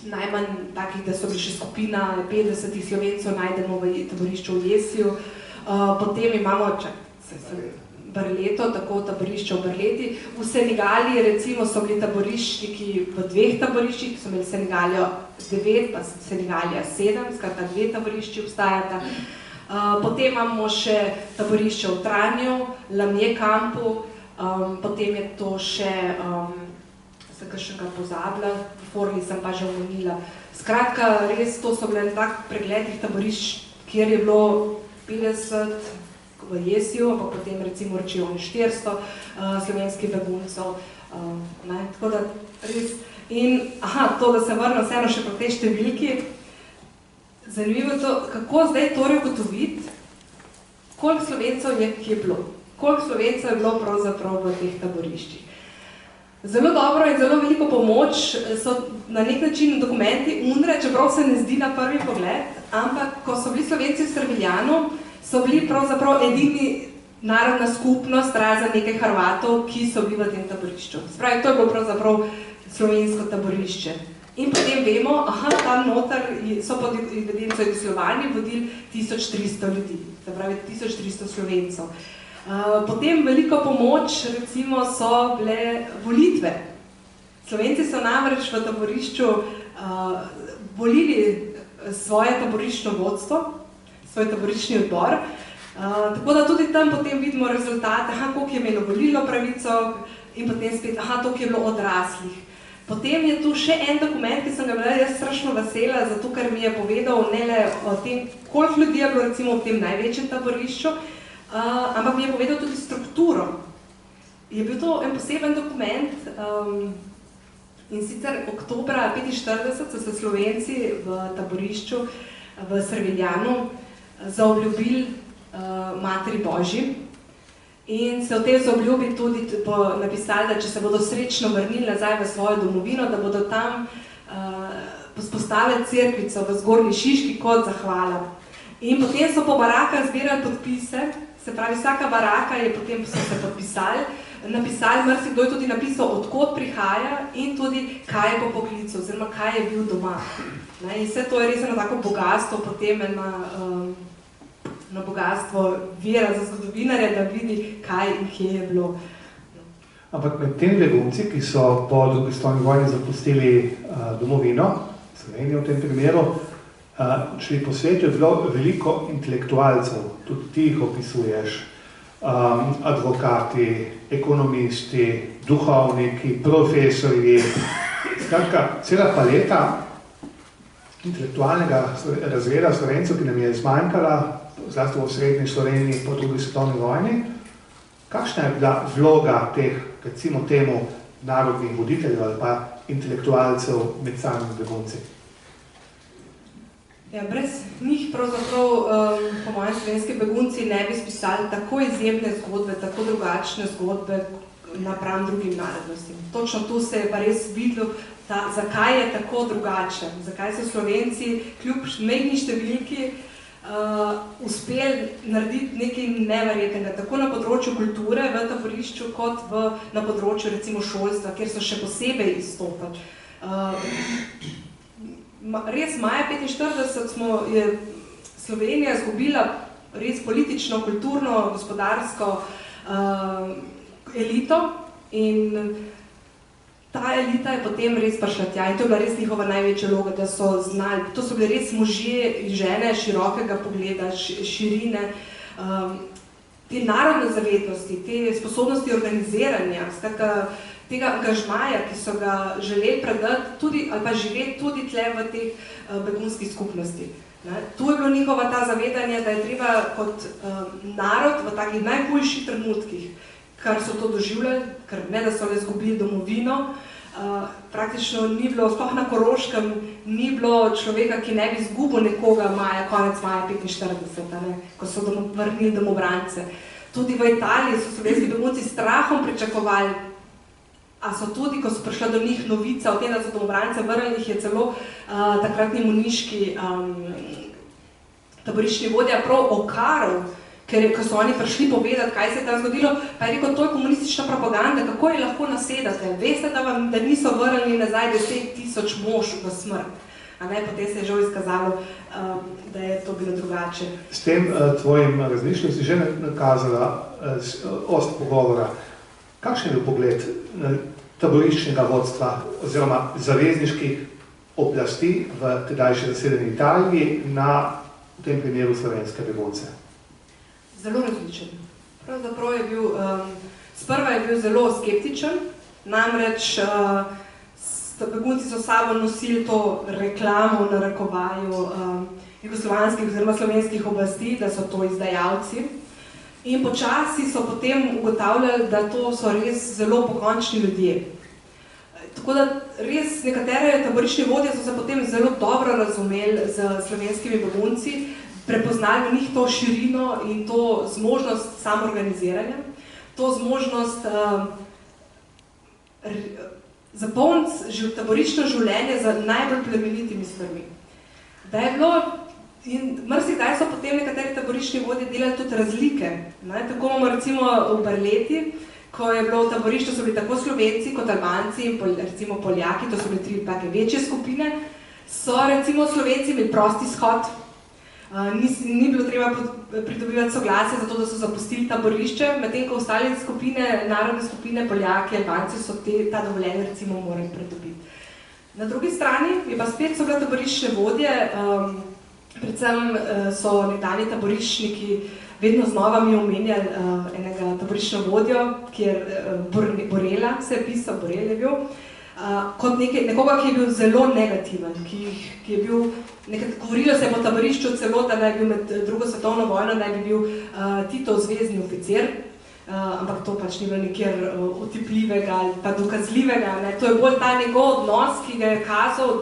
najmanj takih, da so bili še skupina 50 Slovencev, najdemo v taborišču v Jesiju, potem imamo Barleto, tako taborišče v Barleti. V Senegaliji recimo so bili taboriščniki v 2 taboriščih, so imeli Senegalijo 9, pa Senegalija 7, skratka 2 taborišči obstajata. Potem imamo še taborišče v Tranju, Lamje kampu, potem je to še, sem kakšnega pozabila, v Forli sem pa že omenila. Skratka, res to so bile tak pregled teh taborišč, kjer je bilo 50 v Jesiju, ampak potem recimo Recione 400 slovenskih beguncev. Tako da res, in to, da se vrnem vseeno še po tej številki, zanimivo je to, kako zdaj torej ugotoviti, koliko Slovencev je kje bilo, koliko Slovencev je bilo pravzaprav v teh taboriščih. Zelo dobro in zelo veliko pomoč so na nek način dokumenti UNRE, čeprav se ne zdi na prvi pogled, ampak ko so bili Slovenci v Servigliano, so bili pravzaprav edini narodna skupnost, razen nekaj Hrvatov, ki so bili v tem taborišču. Spravi, to je bilo pravzaprav slovensko taborišče. In potem vemo, tam noter so pod evidenco Jugoslavije vodili 1300 ljudi, se pravi 1300 Slovencev. Potem veliko pomoč, recimo, so bile volitve. Slovenci so namreč v taborišču volili svoje taboriščno vodstvo, svoj taboriščni odbor, tako da tudi tam potem vidimo rezultate, koliko je imelo volilno pravico in potem spet, toliko je bilo odraslih. Potem je tu še en dokument, ki sem ga bila jaz strašno vesela, zato ker mi je povedal ne le o tem, koliko ljudi je bilo recimo v tem največjem taborišču, ampak mi je povedal tudi strukturo. Je bil to en poseben dokument, in sicer oktobra 1945 so se Slovenci v taborišču v Srbiljanu zaobljubili Materi Božji in se v tej zaobljubi tudi napisali, da če se bodo srečno vrnili nazaj v svojo domovino, da bodo tam vzpostavili cerkvico v Zgornji Šiški kot zahvala. In potem so po barakah zbirali podpise, se pravi, vsaka baraka je potem so se podpisali, napisali, marsikdo je tudi napisal, odkot prihaja in tudi, kaj je po poklicu, oziroma kaj je bil doma. In vse to je res eno tako bogatstvo, potem na bogatstvo vera za zgodovinarja, da vidi, kaj in kje je bilo. Ampak med tem begunci, ki so po drugi svetovni vojni zapustili domovino, Slovenijo v tem primeru, šli po svetu, je bilo veliko intelektualcev, tudi ti jih opisuješ, advokati, ekonomisti, duhovniki, profesorji, skratka, cela paleta intelektualnega razreda Slovencev, ki nam je zmanjkala, zlasti v srednji Sloveniji po drugi svetovni vojni. Kakšna je bila vloga teh, recimo temu, narodnih voditeljev ali pa intelektualcev med samimi begunci? Ja, brez njih pravzaprav, po mojem, slovenski begunci ne bi spisali tako izjemne zgodbe, tako drugačne zgodbe napram drugim narodnostim. Točno tu se je pa res videlo, zakaj je tako drugače, zakaj so Slovenci kljub majhni številki uspeli narediti nekaj neverjetnega, tako na področju kulture v taborišču, kot na področju recimo šolstva, kjer so še posebej izstopili. Res maja 1945 je Slovenija izgubila res politično, kulturno, gospodarsko elito in ta elita je potem res prišla tja in to je bila res njihova največja vloga, da so znali, to so bili res možje in žene širokega pogleda, širine, te narodne zavednosti, te sposobnosti organiziranja, tega angažmaja, ki so ga želeli predati tudi, ali pa živeti tudi tle v teh begunskih skupnosti. Tu je bilo njihova ta zavedanje, da je treba kot narod v takih najhujših trenutkih, kar so to doživljali, ker ne, da so le izgubili domovino, praktično ni bilo, sploh na Koroškem, ni bilo človeka, ki ne bi izgubil nekoga konec maja 1945, ko so vrnili domobrance. Tudi v Italiji so slovenski begunci s strahom pričakovali, a so tudi, ko so prišla do njih novica o tem, da so domobrance vrnili, jih je celo takratni muniški taboriščni vodja prav okaral, ker ko so oni prišli povedati, kaj se je tam zgodilo, pa je rekel, to je komunistična propaganda, kako je lahko nasedate? Veste, da niso vrnili nazaj 10,000 mož v smrt. Potem se je že izkazalo, da je to bilo drugače. S tem tvojim razmišljanjem si že nakazala ost pogovora. Kakšen je bil pogled taboriščnega vodstva oziroma zavezniških oblasti v tedajši zasedeni Italiji na, v tem primeru, slovenske begunce? Zelo različen. Pravzaprav je bil, sprva je bil zelo skeptičen, namreč begunci so sabo nosili to reklamo na narekovaju jugoslovanskih oziroma slovenskih oblasti, da so to izdajalci. In počasi so potem ugotavljali, da to so res zelo pokončni ljudje. Tako da res nekatere taboriščni vodje so se potem zelo dobro razumeli z slovenskimi begunci, prepoznali v njih to širino in to zmožnost samoorganiziranja, to zmožnost zapolniti taboriščno življenje z najbolj plemenitimi stvarmi. Da je bilo In marsikdaj so potem nekateri taboriščni vodje delali tudi razlike. Tako imamo recimo v Barleti, ko je bilo v taborišču, so bili tako Slovenci kot Albanci in recimo Poljaki, to so bili 3 take večje skupine, so recimo Slovenci imeli prosti shod, ni bilo treba pridobivati soglasje za to, da so zapustili taborišče, medtem ko ostale skupine, narodne skupine, Poljaki, Albanci so ta dovoljenja recimo morali pridobiti. Na drugi strani je pa spet so bile taboriščne vodje, predvsem so nekdanji taboriščniki vedno znova mi omenjali enega taboriščnega vodjo, kjer Borela se je pisal, Borel je bil, kot nekoga, ki je bil zelo negativen, ki je bil, govorilo se je po taborišču celo, da naj bi med drugo svetovno vojno naj bi bil Titov zvezni oficir, ampak to pač ni bilo nikjer otipljivega ali pa dokazljivega, ne. To je bolj ta njegov odnos, ki ga je kazal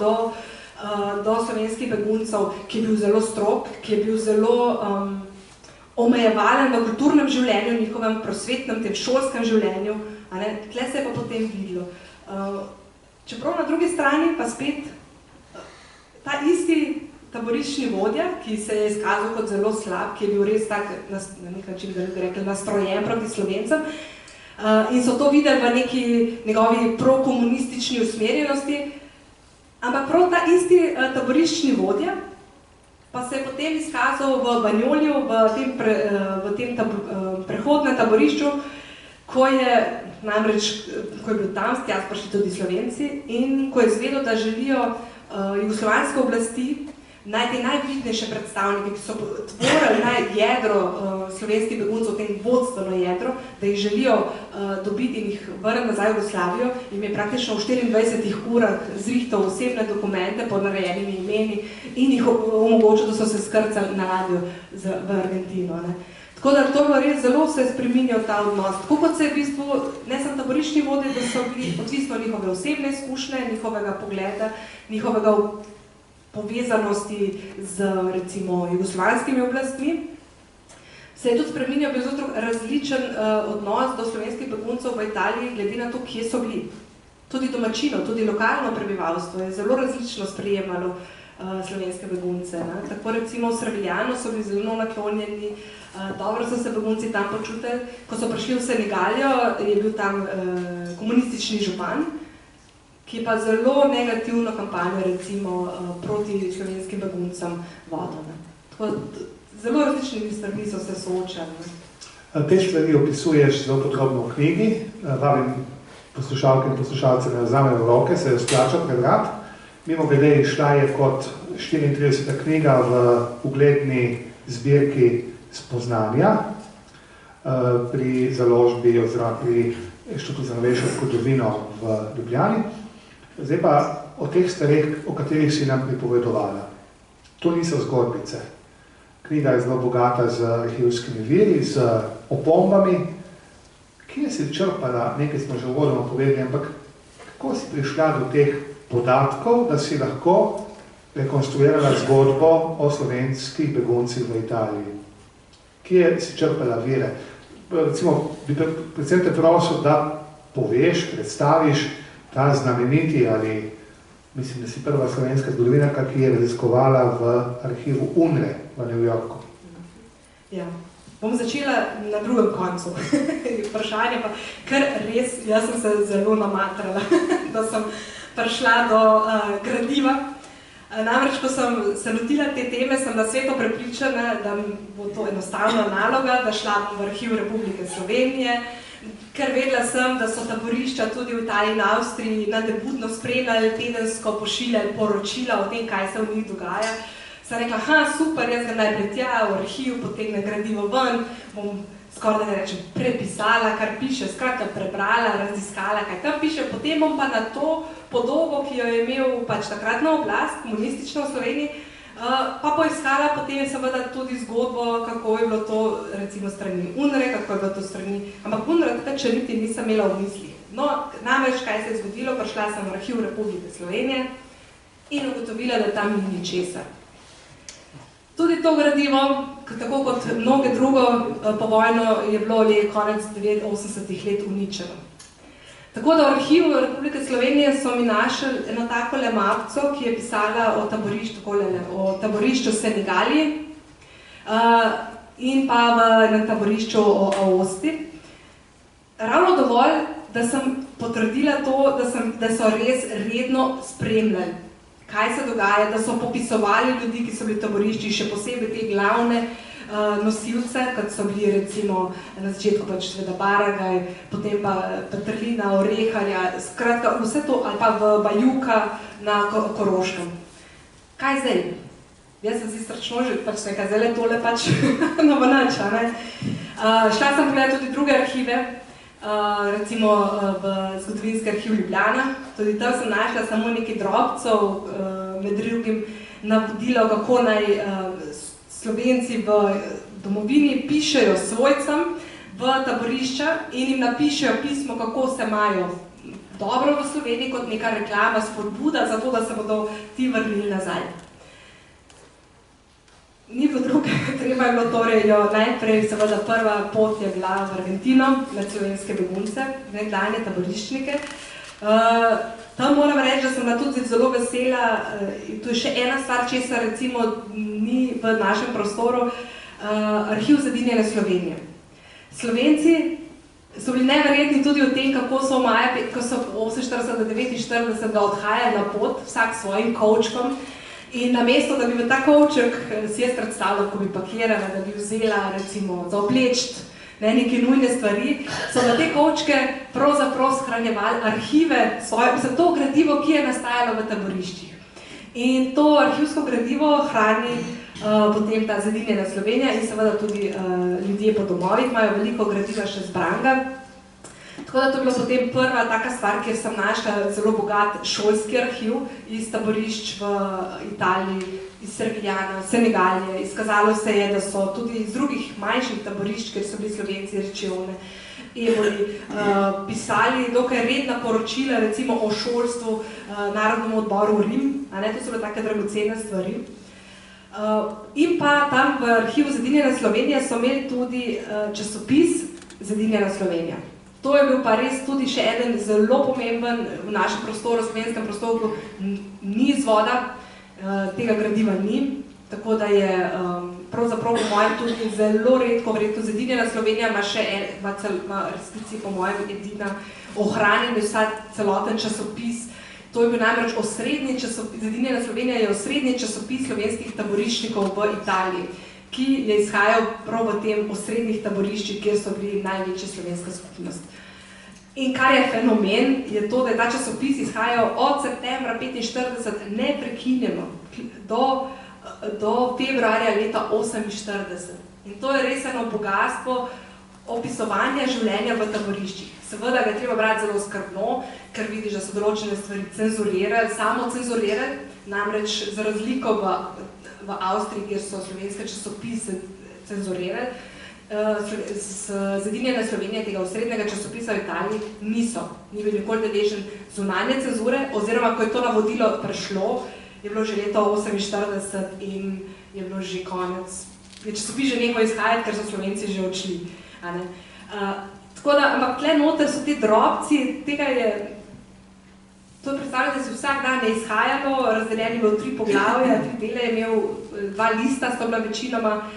do slovenskih beguncev, ki je bil zelo strog, ki je bil zelo omejevalen v kulturnem življenju, njihovem prosvetnem, tem šolskem življenju, tle se je pa potem videlo. Čeprav na drugi strani pa spet ta isti taboriščni vodja, ki se je izkazal kot zelo slab, ki je bil res tak, na nek način bi rekli, nastrojen proti Slovencem, in so to videli v neki njegovi prokomunistični usmerjenosti, ampak prav ta isti taboriščni vodja pa se je potem izkazal v Banjolju, v tem prehodnem taborišču, ko je bil tam, tja prišli tudi Slovenci, in ko je izvedel, da želijo jugoslovanske oblasti najti najvidnejše predstavnike, ki so tvorili jedro slovenskih beguncev, tem vodstveno jedro, da jih želijo dobiti in jih vrniti nazaj v Jugoslavijo, jim je praktično v 24 urah zrihtal osebne dokumente pod narejenimi imeni in jih omogočil, da so se skrcali na ladjo v Argentino. Tako da to je res zelo se spreminjal ta odnos. Tako kot se je v bistvu, ne samo taboriščni vodje, da so bili odvisno njihove osebne izkušnje, njihovega pogleda, njihovega povezanosti z recimo jugoslovanskimi oblastmi, se je tudi spreminjal bil zelo različen odnos do slovenskih beguncev v Italiji, glede na to, kje so bili. Tudi domačino, tudi lokalno prebivalstvo je zelo različno sprejemalo slovenske begunce. Tako recimo v Sraviljanu so bili zelo naklonjeni, dobro so se begunci tam počutili. Ko so prišli v Senegalijo, je bil tam komunistični župan, ki pa zelo negativno kampanjo recimo proti slovenskim beguncem vodil. Tako zelo različnimi stvarmi so se soočali. Te stvari opisuješ zelo podrobno v knjigi, vabim poslušalke in poslušalce ne vzamejo v roke, se jo splača prebrati. Mimogrede, šla je kot 34. knjiga v ugledni zbirki Spoznanja pri založbi oziroma pri Inštitutu za novejšo zgodovino v Ljubljani. Zdaj pa o teh stvareh, o katerih si nam pripovedovala. To niso zgodbice. Knjiga je zelo bogata z arhivskimi viri, z opombami. Kje si črpala, nekaj smo že uvodoma povedali, ampak kako si prišla do teh podatkov, da si lahko rekonstruirala zgodbo o slovenskih beguncih v Italiji? Kje si črpala vire? Recimo, bi predvsem te prosil, da poveš, predstaviš ta znameniti ali, mislim, da si prva slovenska zgodovinarka, ki je raziskovala v arhivu UNRE v New Yorku. Ja, bom začela na drugem koncu. Vprašanje pa, ker res, jaz sem se zelo namatrala, da sem prišla do gradiva. Namreč, ko sem se lotila te teme, sem na svetu prepričana, da bo to enostavna naloga, da šla bom v arhiv Republike Slovenije, ker vedela sem, da so taborišča tudi v Italiji in Avstriji nadebudno spremljali, tedensko pošiljali poročila o tem, kaj se v njih dogaja. Sem rekla, super, jaz ga najprej tja, v arhiv, potegne gradivo ven, bom skoraj da ne rečem, prepisala, kar piše, skratka prebrala, raziskala, kaj tam piše, potem bom pa na to podobo, ki jo je imel pač takratna oblast, komunistična v Sloveniji, pa poiskala potem seveda tudi zgodbo, kako je bilo to recimo strani UNRE, kako je bilo to strani, ampak UNRE takrat še niti nisem imela v mislih. No, namreč, kaj se je zgodilo, prišla sem v arhiv Republike Slovenije in ugotovila, da tam ni ničesar. Tudi to gradivo, tako kot mnoge drugo povojno, je bilo le konec 89 let uničeno. Tako da v arhivu Republike Slovenije so mi našli eno takole mapco, ki je pisala o taborišču v Senegaliji in pa v taborišču o Aosti. Ravno dovolj, da sem potrdila to, da so res redno spremljali, kaj se dogaja, da so popisovali ljudi, ki so bili v taboriščih, še posebej te glavne nosilce, kot so bili recimo na začetku pač seveda Baragaj, potem pa Petrlina, Oreharja, skratka vse to, ali pa v Bajuka na Koroškem. Kaj zdaj? Jaz sem si strašno že pač nekaj, zdaj tole pač novo nič, a ne? Šla sem pogledati tudi druge arhive, recimo v Zgodovinski arhiv Ljubljana, tudi tam sem našla samo nekaj drobcev, med drugim navodilo, kako naj Slovenci v domovini pišejo svojcem v taborišča in jim napišejo pismo, kako se imajo dobro v Sloveniji, kot neka reklama, spodbuda za to, da se bodo ti vrnili nazaj. Ni bilo druge, treba je bilo torej najprej, seveda prva pot je bila v Argentino, med slovenske begunce, nekdanje taboriščnike. Tam moram reči, da sem bila tudi zelo vesela, to je še ena stvar, česar recimo ni v našem prostoru, arhiv Zedinjene Slovenije. Slovenci so bili neverjetni tudi o tem, kako so v maja, ko so 48-49 odhajali na pot, vsak s svojim kovčkom, in namesto, da bi v ta kovček si jaz predstavljala, ko bi pakirala, da bi vzela recimo za oblečt neke nujne stvari, so na te kovčke pravzaprav shranjevali arhive, to gradivo, ki je nastajalo v taboriščih. In to arhivsko gradivo hrani potem ta Zedinjena Slovenija in seveda tudi ljudje po domovih imajo veliko gradiva še zbranega. Tako da to je bila potem prva taka stvar, kjer sem našla zelo bogat šolski arhiv iz taborišč v Italiji, iz Senegalije. Izkazalo se je, da so tudi iz drugih manjših taborišč, kjer so bili Slovenci, Rečevne, Eboli, pisali dokaj redna poročila, recimo o šolstvu Narodnemu odboru Rim, to so bile take dragocene stvari. In pa tam v arhivu Zedinjene Slovenije so imeli tudi časopis Zedinjena Slovenija. To je bil pa res tudi še eden zelo pomemben v našem prostoru, v slovenskem prostoru, ni izvoda, tega gradiva ni, tako da je pravzaprav po mojem tudi zelo redko, verjetno Zedinjena Slovenija ima še resnici po mojem edina ohranjen celoten časopis. To je bil namreč osrednji časopis, Zedinjena Slovenija je osrednji časopis slovenskih taboriščnikov v Italiji, ki je izhajal prav v tem osrednjih taboriščih, kjer so bili največja slovenska skupnost. In kar je fenomen, je to, da je ta časopis izhajal od septembra 1945 neprekinjeno do februarja leta 1948. In to je res eno bogatstvo opisovanja življenja v taboriščih. Seveda ga je treba brati zelo skrbno, ker vidiš, da so določene stvari cenzurirali, samo cenzurirali, namreč za razliko v Avstriji, kjer so slovenske časopise cenzurirali, Zedinjena Slovenija tega osrednjega časopisa v Italiji ni bil nikoli deležen zunanje cenzure, oziroma ko je to navodilo prišlo, je bilo že leto 1948 in je bilo že konec. Je časopis že nehal izhajati, ker so Slovenci že odšli. Tako da, ampak tle noter so ti drobci, tega je, to predstavljate, da si vsak dan je izhajalo, razdeljeni v 3 poglavja, 3 dele je imel, 2 lista, sta bila večinoma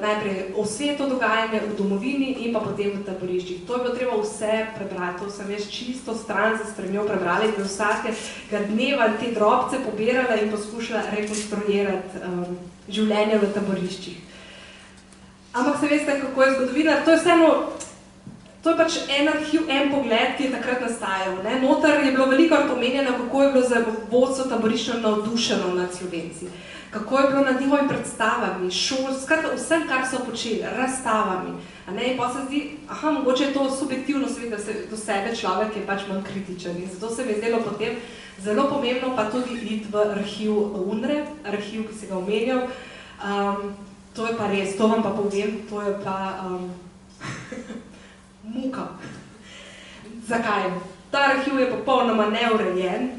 najprej o svetu dogajanje v domovini in pa potem v taboriščih. To je bilo treba vse prebrati, to sem jaz čisto stran za stranjo prebrala in vsakega dneva te drobce pobirala in poskušala rekonstruirati življenje v taboriščih. Ampak se veste, kako je zgodovinar, to je vseeno, to je pač en arhiv, en pogled, ki je takrat nastajal. Noter je bilo veliko pomenjeno, kako je bilo za vodstvo taboriščno navdušeno nad Slovenci, kako je bilo nad njihovimi predstavami, skratka vsem, kar so počeli, razstavami. In pa se zdi, mogoče je to subjektivno seveda do sebe človek je pač manj kritičen. In zato se mi je zdelo potem zelo pomembno pa tudi iti v arhiv UNRE, arhiv, ki se ga omenjal. To je pa res, to vam pa povem, to je pa muka. Zakaj? Ta arhiv je popolnoma neurejen.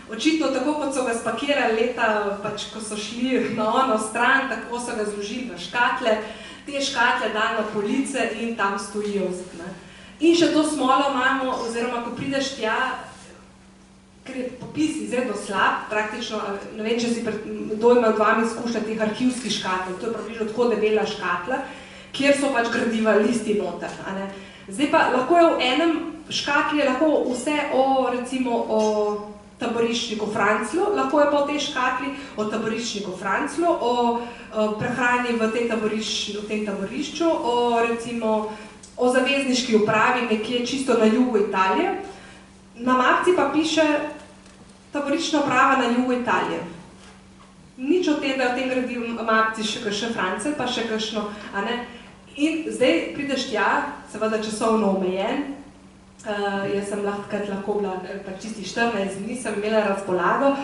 Očitno tako, kot so ga spakirali leta, pač ko so šli na ono stran, tako so ga zložili v škatle, te škatle dali na police in tam stojijo. In še to smolo imamo, oziroma ko prideš tja, ker je popis izredno slab, praktično, ne vem, če si kdo ima od vami izkušnja teh arhivskih škatl, to je približno tako debela škatla, kjer so pač gradiva listi noter. Zdaj pa lahko je v enem škatli je lahko vse recimo o taboriščniku Franclu, lahko je pa v tej škatli o taboriščniku Franclu, o prehrani v tem taborišču, o zavezniški upravi nekje čisto na jugu Italije. Na mapci pa piše taboriščna uprava na jugu Italije. Nič od tem, da je v tem gradivu mapci še Francel, pa še kakšno, In zdaj prideš tja, seveda časovno omejen, jaz sem lahko bila čisti 14 dni, sem imela razpolago,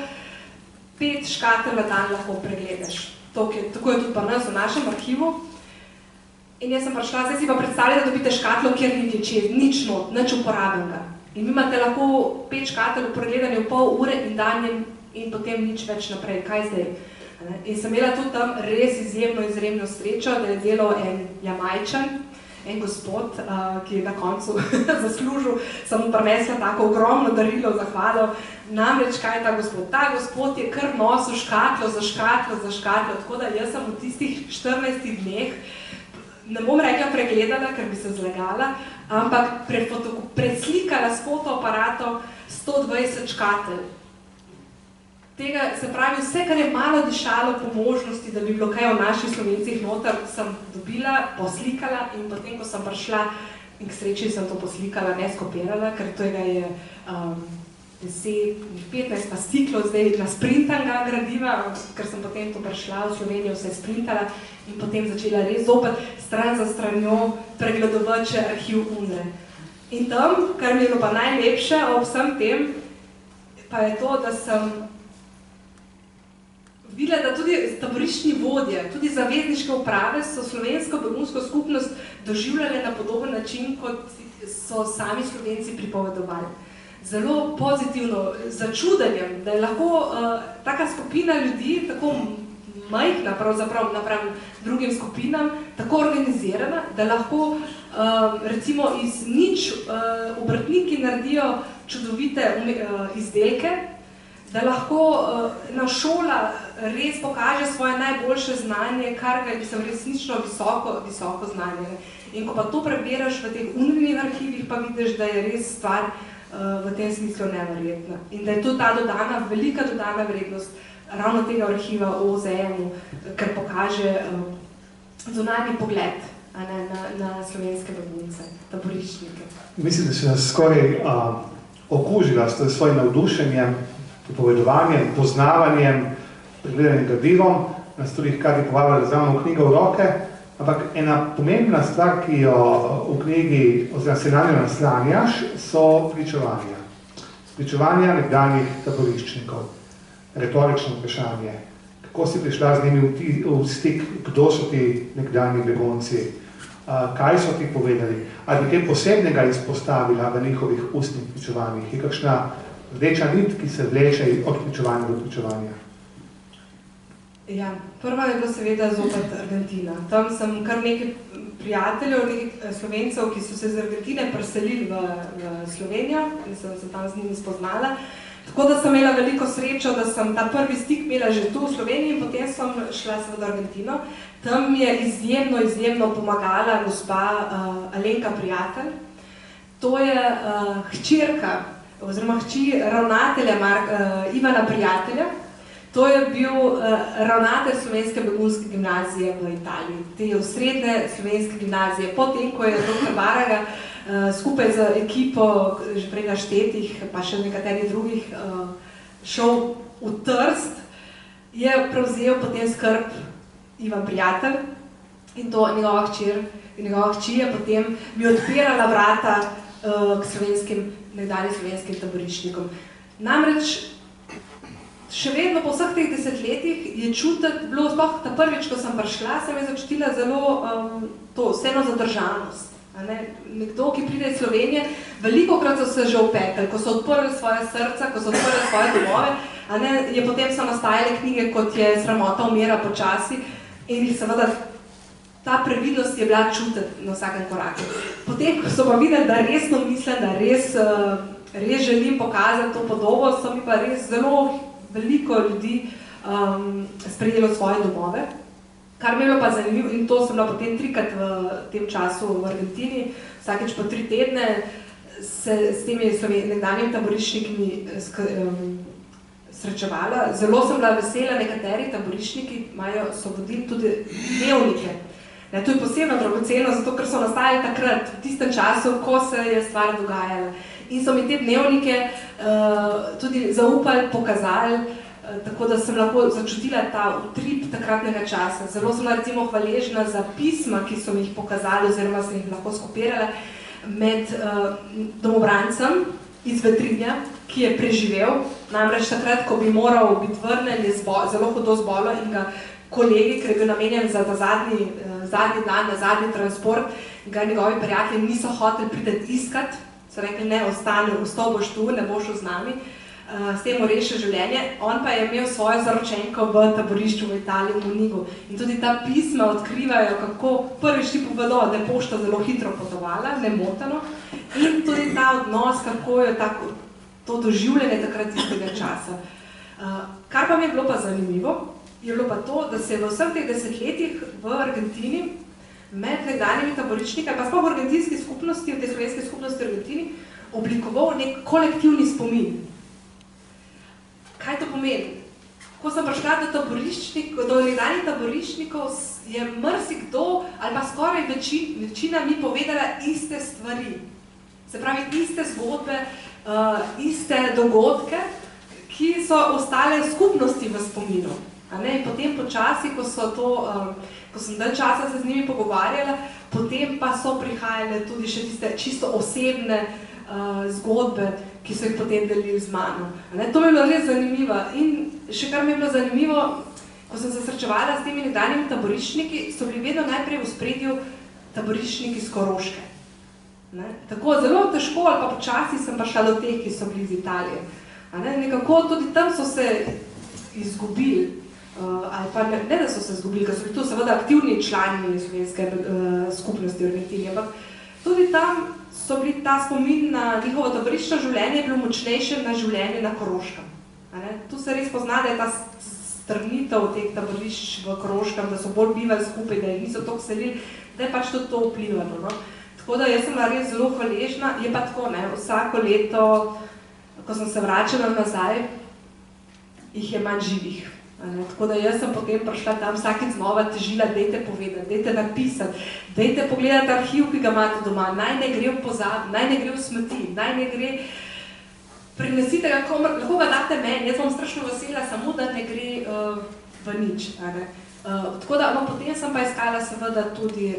5 škatel na dan lahko pregledaš. Tako je tudi pa nas v našem arhivu. In jaz sem prišla, zdaj si pa predstavljala, da dobite škatlo, kjer nič not, nič uporabenega. In vi imate lahko 5 škatel v pregledanju pol ure in danjem in potem nič več naprej. Kaj zdaj? In sem imela tudi tam res izjemno srečo, da je delal en Jamajčan, en gospod, ki je na koncu zaslužil, sem mu prinesla tako ogromno darilo, zahvalo. Namreč, kaj je ta gospod? Ta gospod je kar nosil škatlo za škatlo, tako da jaz sem v tistih 14 dneh, ne bom rekla pregledala, ker bi se zlagala, ampak preslikala s fotoaparatom 120 škatel. Tega, se pravi, vse, kar je malo dišalo po možnosti, da bi bilo kaj o naših Slovencih noter, sem dobila, poslikala in potem, ko sem prišla, in k sreči sem to poslikala, ne skopirala, ker tega je 10-15 pa stiklo zdaj na sprintanga gradiva, ker sem potem to prišla v Slovenijo, vse sprintala in potem začela res zopet stran za stranjo pregledovati še arhiv UNRE. In tam, kar mi je bilo pa najlepše ob vsem tem, pa je to, da sem videla, da tudi taboriščni vodje, tudi zavezniške uprave so slovensko begunsko skupnost doživljale na podoben način, kot so sami Slovenci pripovedovali. Zelo pozitivno, začudenjem, da je lahko taka skupina ljudi, tako majhna pravzaprav napram drugim skupinam, tako organizirana, da lahko recimo iz nič obrtniki naredijo čudovite izdelke, da lahko na šola res pokaže svoje najboljše znanje, kar ga je resnično visoko znanje. In ko pa to preberaš v teh UNRInih arhivih, pa vidiš, da je res stvar v tem smislu neverjetna. In da je to ta velika dodana vrednost ravno tega arhiva o OZM-u, ker pokaže zunanji pogled na slovenske begunce, taboriščnike. Mislim, da si nas skoraj okužila s svojim navdušenjem, pripovedovanjem, poznavanjem, pregledanjem gradivom, nas tudi hkrati povabila, da vzamemo knjigo v roke, ampak ena pomembna stvar, ki jo v knjigi oziroma se nanjo naslanjaš, so pričevanja. Pričevanja nekdanjih taboriščnikov. Retorično vprašanje. Kako si prišla z njimi v stik, kdo so ti nekdanji begunci, kaj so ti povedali, ali bi kaj posebnega izpostavila v njihovih ustnih pričevanjih, je kakšna rdeča nit, ki se vleče od pričevanja do pričevanja? Ja, prva je bila seveda zopet Argentina. Tam sem kar nekaj prijateljev, nekaj Slovencev, ki so se z Argentine preselili v Slovenijo in sem se tam z njimi spoznala. Tako da sem imela veliko srečo, da sem ta prvi stik imela že tu v Sloveniji in potem sem šla seveda v Argentino. Tam mi je izjemno pomagala gospa Alenka Prijatelj. To je hčerka oziroma hči ravnatelja Ivana Prijatelja. To je bil ravnatelj Slovenske begunske gimnazije v Italiji, te osrednje slovenske gimnazije. Potem, ko je dr. Baraga skupaj z ekipo, že prej naštetih, pa še nekaterih drugih, šel v Trst, je prevzel potem skrb Ivan Prijatelj in to njegova hči je potem mi odpirala vrata k nekdanjim slovenskim taboriščnikom. Namreč, še vedno po vseh teh desetletjih je čutiti, bilo sploh ta prvič, ko sem prišla, sem je začutila zelo vseeno zadržanost. Nekdo, ki pride iz Slovenije, velikokrat so se že opekli, ko so odprli svoje srca, ko so odprli svoje domove, je potem so nastajale knjige, kot je Sramota umira počasi in jih seveda ta previdnost je bila čutiti na vsakem koraku. Potem, ko so pa videli, da resno mislim, da res želim pokazati to podobo, so mi pa res zelo veliko ljudi sprejelo svoje domove, kar mi je bilo pa zanimivo, in to sem bila potem 3-krat v tem času v Argentini, vsakeč po 3 tedne se s temi nekdanjimi taboriščniki srečevala. Zelo sem bila vesela, nekateri taboriščniki so vodili tudi dnevnike. To je posebno dragoceno, zato ker so nastajali takrat, v tistem času, ko se je stvar dogajala. In so mi te dnevnike tudi zaupali, pokazali, tako da sem lahko začutila ta utrip takratnega časa. Zelo sem bila recimo hvaležna za pisma, ki so mi jih pokazali oziroma sem jih lahko skopirala med domobrancem iz Vetrinja, ki je preživel. Namreč takrat, ko bi moral biti vrnen, je zelo hudo zbolel in ga kolegi, ker je bil namenjen za ta zadnji dan, na zadnji transport, ga njegovi prijatelji niso hoteli priti iskat, so rekli, ne, ostal boš tu, ne boš z nami. S tem mu rešil življenje. On pa je imel svojo zaročenko v taborišču v Italiji, v Munigu. In tudi ta pisma odkrivajo, kako prvič ti povedo, da je pošta zelo hitro potovala, nemoteno. In tudi ta odnos, kako je to doživljanje takrat istega časa. Kar pa mi je bilo pa zanimivo, je bilo pa to, da se je v vseh teh desetletjih v Argentini med nekdanjimi taboriščniki, pa sploh v argentinski skupnosti, v tej slovenski skupnosti v Argentini, oblikoval nek kolektivni spomin. Kaj to pomeni? Ko sem prišla do nekdanjih taboriščnikov, je marsikdo, ali pa skoraj večina mi povedala iste stvari. Se pravi, iste zgodbe, iste dogodke, ki so ostale skupnosti v spominu. In potem počasi, ko sem dalj časa se z njimi pogovarjala, potem pa so prihajale tudi še tiste čisto osebne zgodbe, ki so jih potem delili z mano. To mi je bilo res zanimivo. In še kar mi je bilo zanimivo, ko sem se srečevala s temi nekdanjimi taboriščniki, so bili vedno najprej v ospredju taboriščniki s Koroške. Tako zelo težko ali pa počasi sem prišla do teh, ki so bili iz Italije. Nekako tudi tam so se izgubili. Ali pa ne, da so se izgubili, ker so bili tu seveda aktivni člani slovenske skupnosti v Argentini, ampak tudi tam so bili ta spomin na njihovo taboriščno življenje bilo močnejše na življenje na Koroškem. Tu se res pozna, da je ta strnitev teh taborišč v Koroškem, da so bolj bivali skupaj, da jih niso toliko selili, da je pač tudi to vplivalo. Tako da jaz sem bila res zelo hvaležna, je pa tako, vsako leto, ko sem se vračala nazaj, jih je manj živih. Tako da jaz sem potem prišla tam vsakič znova težila, dajte povedati, dajte napisati, dajte pogledati arhiv, ki ga imate doma, naj ne gre v pozab, naj ne gre v smeti, naj ne gre, prinesite ga, lahko ga date meni, jaz bom strašno vesela, samo da ne gre v nič. Tako da, potem sem pa iskala seveda tudi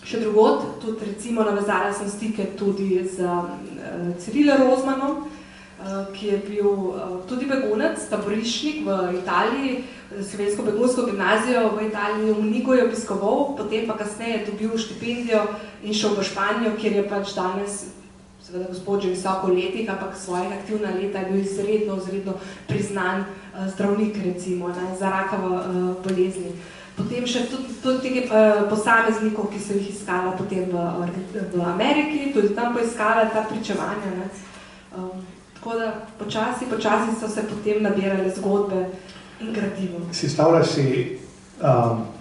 še drugod, tudi recimo navezala sem stike tudi z Cirilom Rozmanom, ki je bil tudi begunec, taboriščnik v Italiji, slovensko begunsko gimnazijo v Italiji, v Munigu je obiskoval, potem pa kasneje dobil štipendijo in šel v Španijo, kjer je pač danes, seveda gospod že visoko letih, ampak svojih aktivna leta je bil izredno priznan zdravnik, recimo, za rakava bolezni. Potem še tudi teh posameznikov, ki so jih iskala potem v Ameriki, tudi tam poiskala ta pričevanja. Tako da počasi so se potem nabirale zgodbe in gradivo. Sestavljaš si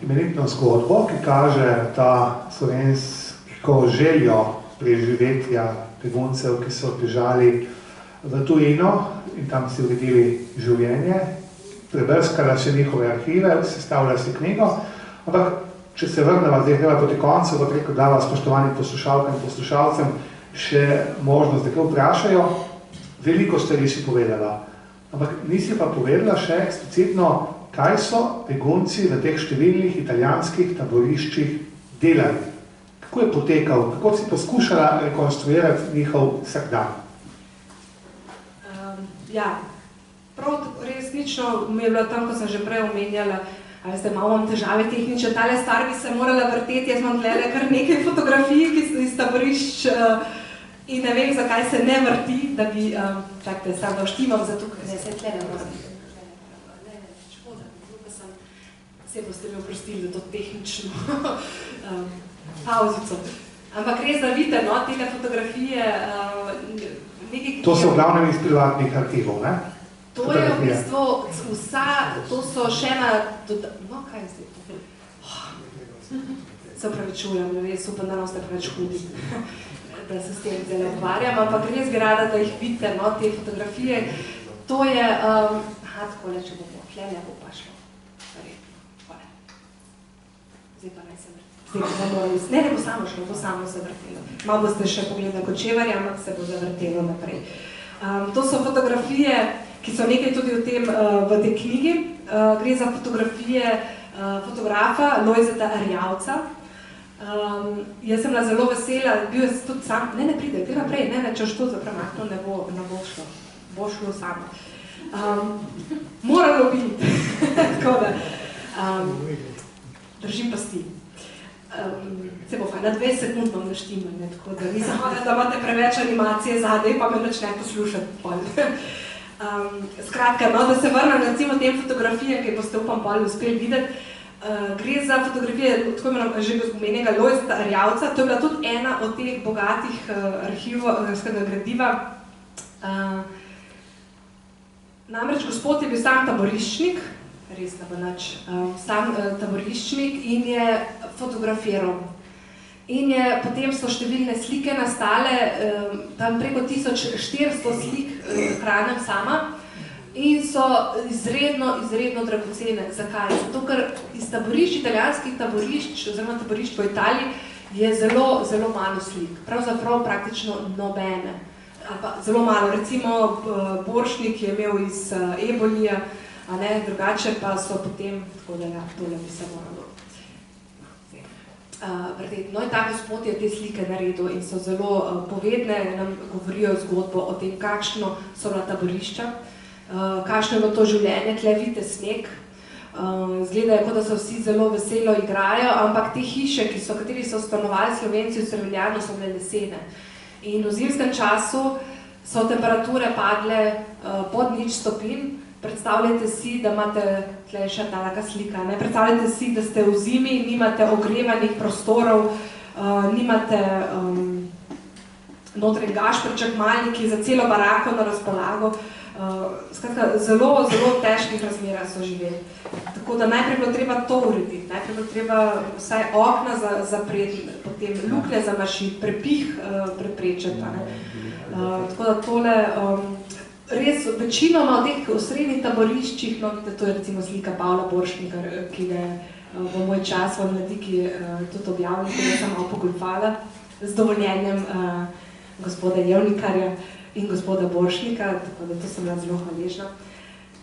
imenitno zgodbo, ki kaže ta slovensko željo preživetja beguncev, ki so bežali v tujino in tam si uredili življenje, prebrskala še njihove arhive, sestavlja si knjigo, ampak če se vrneva zdaj proti koncu, bo rekel, dava spoštovani poslušalkam in poslušalcem še možnost, da kaj vprašajo. Veliko stvari si povedala, ampak nisi pa povedala še eksplicitno, kaj so begunci v teh številnih italijanskih taboriščih delali. Kako je potekal, kako si poskušala rekonstruirati njihov vsakdan? Prav resnično mi je bilo tam, ko sem že prej omenjala, malo imam težave tehnične, tale star bi se morala vrteti, jaz imam gledala kar nekaj fotografij, ki so iz taborišč, in ne vem, zakaj se ne vrti, da bi, čakajte, sam da vštimam za tukaj. Ne, se tle ne moram. Škoda, se boste mi oprostili za to tehnično pauzico. Ampak res, da vidite, no, tega fotografije, To so v glavnem iz privatnih arhivov, ne? To je v bistvu to so še ena, no, kaj je zdaj? Se opravičujem, jaz upam, da ste preveč hudi, da se s tem zdaj ukvarjam, ampak res bi rada, da jih vidite, no, te fotografije. To je, tako le, če bomo, tle ne bo pa šlo. Zdaj pa naj se vrti. Ne bo samo šlo, bo samo se vrtelo. Malo boste še pogledali Kočevarja, ampak se bo zavrtelo naprej. To so fotografije, ki so nekaj tudi v tej knjigi. Gre za fotografije fotografa Lojzeta Erjavca. Jaz sem bila zelo vesela, bil je tudi sam, ne pride, gre naprej, ne, če to zapremakno ne bo šlo, bo šlo samo. Moralo biti, tako da držim pasti. Se bo fajn, na 20 sekund vam naštimam, tako da nisem hodila, da imate preveč animacije zadaj, pa me začne poslušati. Skratka, no, da se vrnem recimo tem fotografijam, ki boste upam bolj uspeli videti. Gre za fotografije tako imenovega že omenjenega Lojzeta Erjavca. To je bila tudi ena od teh bogatih arhivov gradiva. Namreč gospod je bil sam taboriščnik, res ne bo nič, sam taboriščnik in je fotografiral. In potem so številne slike nastale, tam preko 1400 slik hranim sama in so izredno dragocene. Zakaj? Zato, ker iz taborišč, italijanskih taborišč, oziroma taborišč v Italiji, je zelo malo slik. Pravzaprav praktično nobene. Zelo malo. Recimo Borštnik je imel iz Ebolija, drugače pa so potem, tako da ja, tole bi se moralo vrteti. No in ta gospod je te slike naredil in so zelo povedne, nam govorijo zgodbo o tem, kakšno so bila taborišča, kakšno je bilo to življenje, tle vidite sneg, izgledajo, kot da so vsi zelo veselo igrajo, ampak te hiše, kateri so stanovali Slovenci v Cerveljanu, so bile lesene. In v zimskem času so temperature padle pod 0 stopinj. Predstavljajte si, da imate, tle še taka slika, ne? Predstavljajte si, da ste v zimi, nimate ogrevanih prostorov, nimate notranji gašperček malni, ki je za celo barako na razpolago. Skratka, zelo težkih razmerah so živeli. Tako da najprej bilo treba to urediti, najprej bilo treba vsaj okna zapreti, potem luknje zamašiti, prepih preprečiti. Tako da tole, res večinoma v teh osrednjih taboriščih, no vidite, to je recimo slika Pavla Borštnika, ki ga v moj čas v Mladiki tudi objavljal, ki ga sem malo pogolfala z dovoljenjem gospoda Jevnikarja in gospoda Borštnika, tako da to sem bila zelo hvaležna.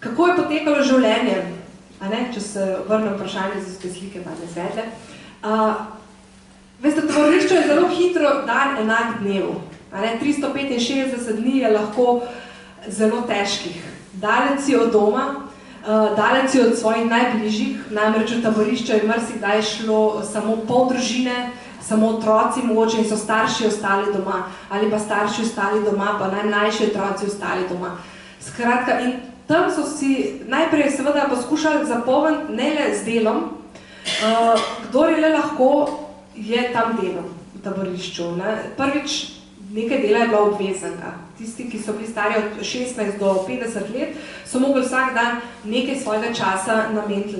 Kako je potekalo življenje? Če se vrnem vprašanje, za te slike pa ne zvedle. Veste, taborišče je zelo hitro dan enak dnevu. 365 dni je lahko zelo težkih. Daleč si od doma, daleč si od svojih najbližjih, namreč v taborišče je marsikdaj šlo samo pol družine, samo otroci mogoče in so starši ostali doma, ali pa starši ostali doma, pa najmlajši otroci ostali doma. Skratka, in tam so si najprej seveda poskušali zapolniti ne le z delom, kdor je le lahko, je tam delal v taborišču. Prvič, nekaj dela je bilo obveznega. Tisti, ki so bili stari od 16 do 50 let, so mogli vsak dan nekaj svojega časa nameniti,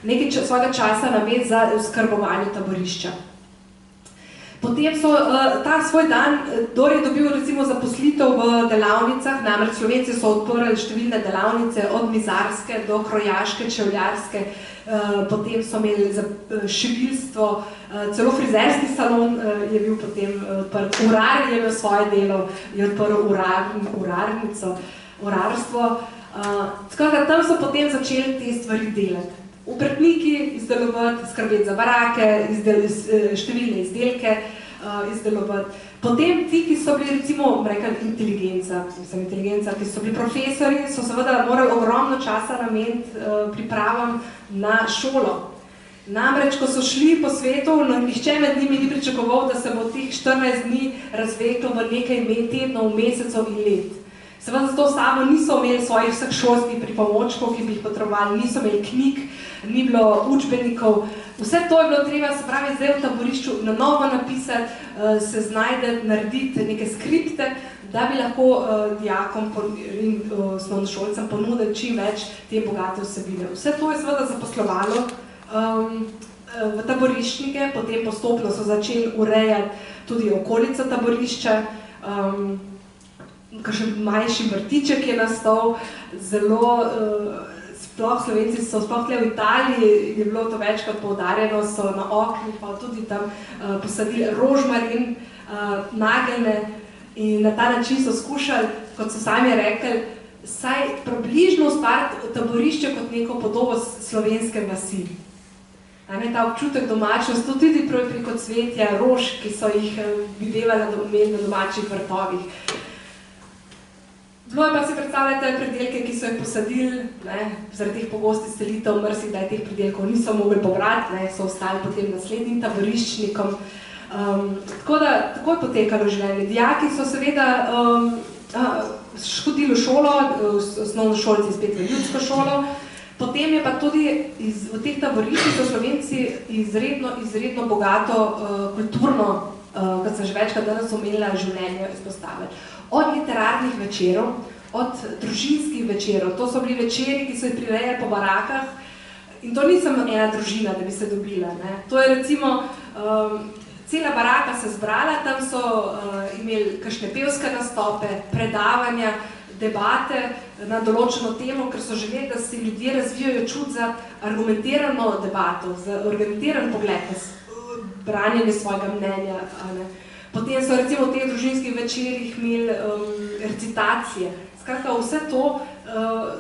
nekaj svojega časa nameniti za oskrbovanje taborišča. Potem so ta svoj dan, kdor je dobil recimo zaposlitev v delavnicah, namreč Slovenci so odprli številne delavnice, od mizarske do krojaške, čevljarske, potem so imeli šivilstvo, celo frizerski salon je bil potem odprt, urar je imel svoje delo, je odprl urarnico, urarstvo. Skratka, tam so potem začeli te stvari delati. Obrtniki izdelovati, skrbeti za barake, številne izdelke izdelovati. Potem ti, ki so bili recimo, inteligenca, ki so bili profesori, so seveda morali ogromno časa nameniti pripravam na šolo. Namreč, ko so šli po svetu, nihče med njimi ni pričakoval, da se bo teh 14 dni razveklo v nekaj tednov, mesecev in let. Seveda zato samo niso imeli svojih vseh šolskih pripomočkov, ki bi jih potrebovali, niso imeli knjig, ni bilo učbenikov. Vse to je bilo treba, se pravi, zdaj v taborišču na novo napisati, se znajde, narediti neke skripte, da bi lahko dijakom in osnovnošolcem ponudili čim več te bogate vsebine. Vse to je seveda zaposlovalo v taboriščnike, potem postopno so začeli urejati tudi okolico taborišča, kakšen manjši vrtiček je nastal, zelo, Slovenci so sploh v Italiji, je bilo to večkrat poudarjeno, so na oknih pa tudi tam posadili rožmarin, nageljne in na ta način so skušali, kot so sami rekli, vsaj približno ustvariti taborišče kot neko podobo slovenske vasi. Ta občutek domačnosti, tudi preko cvetja, rož, ki so jih videvali na domačih vrtovih. Bilo je pa si predstavljate predelke, ki so jih posadili, zaradi teh pogostih selitev, marsikdaj teh predelkov niso mogli pobrati, so ostali potem naslednjim taboriščnikom. Tako je potekalo življenje. Dijaki so seveda hodili v šolo, osnovnošolci spet v ljudsko šolo, potem je pa tudi v teh taboriščih so Slovenci izredno bogato kulturno, kot sem že večkrat danes omenila, življenje izpostavili. Od literarnih večerov, od družinskih večerov, to so bili večeri, ki so jih prirejali po barakah in to ni samo ena družina, da bi se dobila. To je recimo, cela baraka se zbrala, tam so imeli kakšne pevske nastope, predavanja, debate na določeno temo, ker so želeli, da si ljudje razvijajo čut za argumentirano debato, za argumentiran pogled na branjenje svojega mnenja. Potem so recimo v teh družinskih večerih imeli recitacije. Skratka, vse to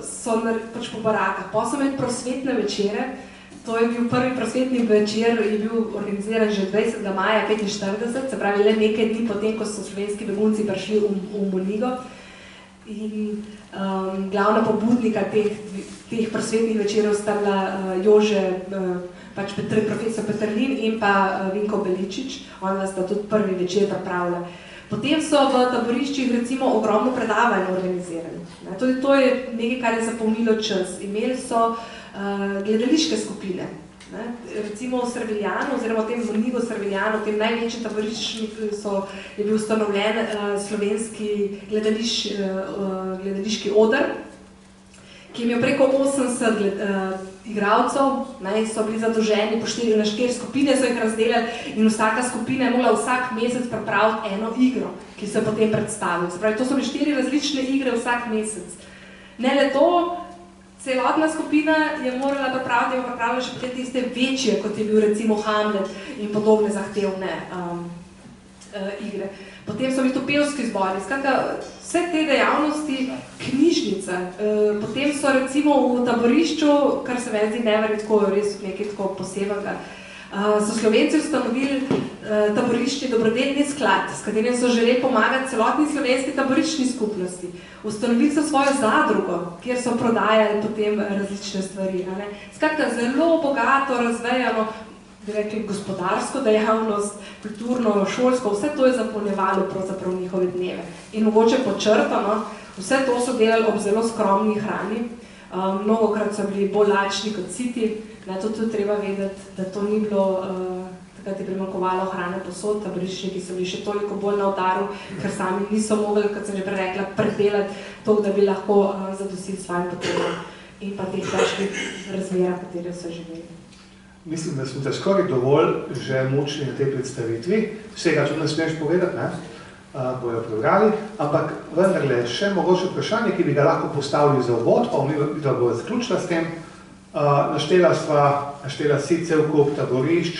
so pač po barakah. Pa so imeli prosvetne večere. To je bil prvi prosvetni večer, je bil organiziran že 20. maja 1945, se pravi le nekaj dni potem, ko so slovenski begunci prišli v Monigo. In glavna pobudnika teh prosvetnih večerov sta bila Jože, profesor Peterlin in pa Vinko Beličič, ona sta tudi prvi večer pripravila. Potem so v taboriščih recimo ogromno predavanj organizirali. Tudi to je nekaj, kar je zapolnilo čas. Imeli so gledališke skupine. Recimo v Serveljanu, oziroma v tem Monigo Serveljanu, v tem največjem taborišču je bil ustanovljen slovenski gledališki oder, ki je imel preko 80 igralcev, so bili zadolženi na 4 skupine, so jih razdelili in vsaka skupina je mogla vsak mesec pripraviti eno igro, ki se potem predstavila. Se pravi, to so bili 4 različne igre vsak mesec. Ne le to, celotna skupina je morala pripraviti še potem tiste večje, kot je bil recimo Hamlet in podobne zahtevne igre. Potem so bili to pevski zbori, skratka, vse te dejavnosti, knjižnice, potem so recimo v taborišču, kar se meni zdi neverjetno, res nekaj tako posebnega, so Slovenci ustanovili taboriščni dobrodelni sklad, s katerim so želeli pomagati celotni slovenski taboriščni skupnosti. Ustanovili so svojo zadrugo, kjer so prodajali potem različne stvari. Skratka, zelo bogato razvejano, bi rekli, gospodarsko dejavnost, kulturno, šolsko, vse to je zapolnjevalo pravzaprav njihove dneve. In mogoče počrtano, vse to so delali ob zelo skromni hrani, mnogokrat so bili bolj lačni kot siti, to tudi treba vedeti, da to ni bilo, takrat je primanjkovalo hrane posod, taboriščniki so bili še toliko bolj na udaru, ker sami niso mogli, kot sem že prej rekla, predelati to, da bi lahko zadosili svojim potrebam in pa teh težkih razmerah, katere so živeli. Mislim, da smo te skoraj dovolj že mučili na tej predstavitvi. Vsega tudi ne smeš povedati, bojo prebrali, ampak vendarle še mogoče vprašanje, ki bi ga lahko postavili za uvod, pa mi da bo zaključila s tem. Naštela si cel kup taborišč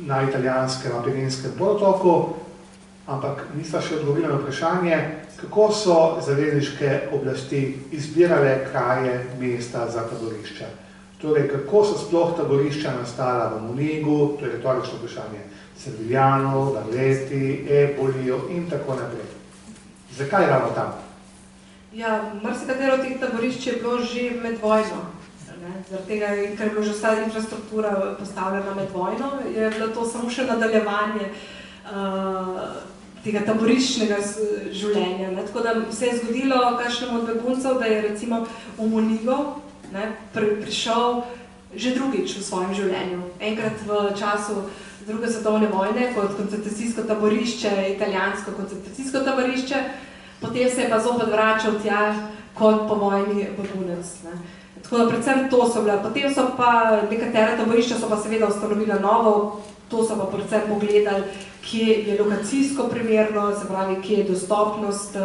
na italijanskem, Apeninskem polotoku, ampak nisva še odgovorila na vprašanje, kako so zavezniške oblasti izbirale kraje, mesta za taborišča. Torej, kako so sploh taborišča nastala v Monigu, to je retorično vprašanje, Serveljanu, Barleti, Epolijo in tako naprej. Zakaj ravno tam? Ja, marsikatero teh taborišč je bilo že med vojno. Zaradi tega, ker je bila že vsa infrastruktura postavljena med vojno, je bilo to samo še nadaljevanje tega taboriščnega življenja. Ne? Tako da se je zgodilo kakšnemu od beguncev, da je recimo v Monigo prišel že drugič v svojem življenju. Enkrat v času Druge svetovne vojne kot koncentracijsko taborišče, italijansko koncentracijsko taborišče, potem se je pa zopet vračal tja kot povojni begunec. Ne? Tako da predvsem to so bila. Potem so pa nekatera taborišča so pa seveda ustanovila novo, to so pa predvsem pogledali, kje je lokacijsko primerno, se pravi, kje je dostopnost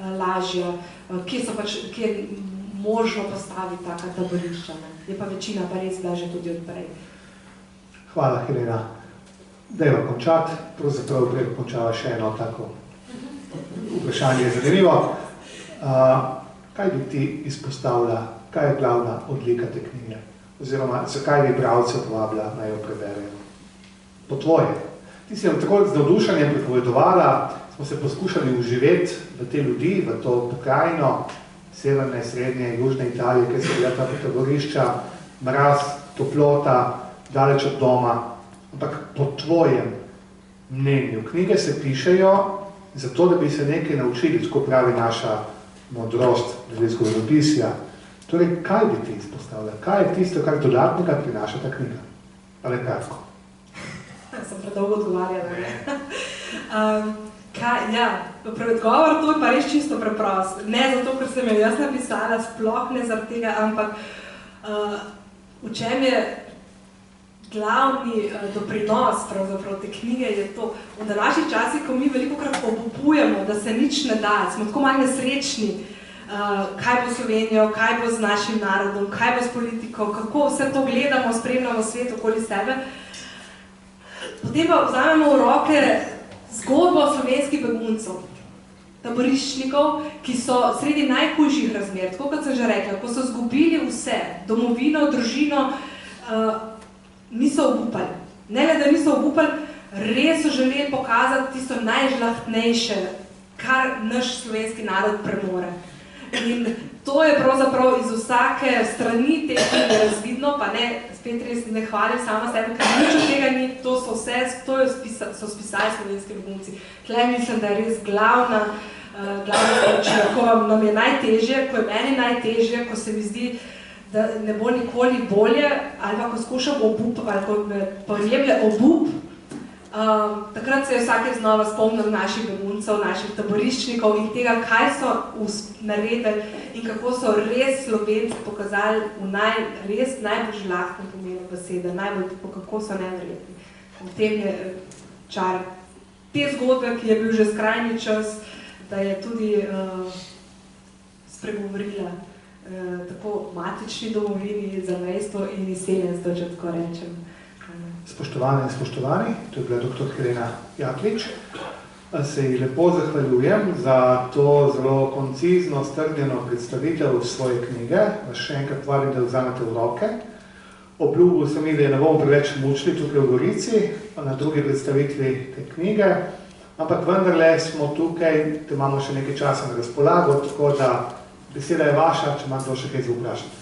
lažja, kje je možno postaviti taka taborišča. Je pa večina pa res bila že tudi odprej. Hvala, Helena. Dajva končati, pravzaprav prej končava še eno tako vprašanje je zanimivo. Kaj bi ti izpostavila, kaj je glavna odlika te knjige? Oziroma, zakaj bi bralce povabila, naj jo preberejo? Po tvoje. Ti si nam tako z navdušanjem pripovedovala, smo se poskušali uživeti v te ljudi, v to pokrajino, severne, srednje, južne Italije, kjer so bila ta taborišča, mraz, toplota, daleč od doma. Ampak po tvojem mnenju, knjige se pišejo zato, da bi se nekaj naučili, tako pravi naša modrost, glede zgodovinopisja. Torej, kaj bi ti izpostavila? Kaj je tisto, kar dodatnega prinaša ta knjiga? Ali kratko? Sem predolgo odgovarjala. Predgovor, to je pa res čisto preprost. Ne zato, ker sem jo jaz napisala, sploh ne zaradi tega, ampak v čem je glavni doprinos pravzaprav te knjige je to. V današnjih časih, ko mi velikokrat obupujemo, da se nič ne da, smo tako malo nesrečni, kaj bo Slovenijo, kaj bo z našim narodom, kaj bo s politiko, kako vse to gledamo, spremljamo svet okoli sebe. Potem pa vzamemo v roke zgodbo slovenskih beguncev, taboriščnikov, ki so sredi najhujših razmer, tako kot sem že rekla, ko so izgubili vse, domovino, družino, niso obupali. Ne le, da niso obupali, res so želeli pokazati tisto najžlahtnejše, kar naš slovenski narod premore. In to je pravzaprav iz vsake strani te knjige razvidno, pa ne, spet res ne hvalim sama sebe, ker nič od tega ni, to so spisali slovenski begunci. Tle mislim, da je res glavna sporočila, ko nam je najtežje, ko je meni najtežje, ko se mi zdi, da ne bo nikoli bolje, ali pa ko skušam obup, ali ko me pojemlje obup, takrat se je vsake znova spomnil naših beguncev, naših taboriščnikov in tega, kaj so naredili in kako so res Slovenci pokazali v res najbolj žlahtnem pomenu besede, najbolj kako so neverjetni. V tem je čar te zgodbe, ki je bil že skrajni čas, da je tudi spregovorila tako matični domovini, zamejstvo in izseljenstvo, če tako rečem. Spoštovane in spoštovani, to je bila dr. Helena Jaklič. Se ji lepo zahvaljujem za to zelo koncizno, strnjeno predstavitev svoje knjige. Vas še enkrat vabim, da vzamete v roke. Obljubil sem ji, da je ne bomo preveč mučili tukaj v Gorici, na drugi predstavitvi te knjige, ampak vendarle smo tukaj, da imamo še nekaj časa na razpolago, tako da beseda je vaša, če imam to še kaj za vprašati.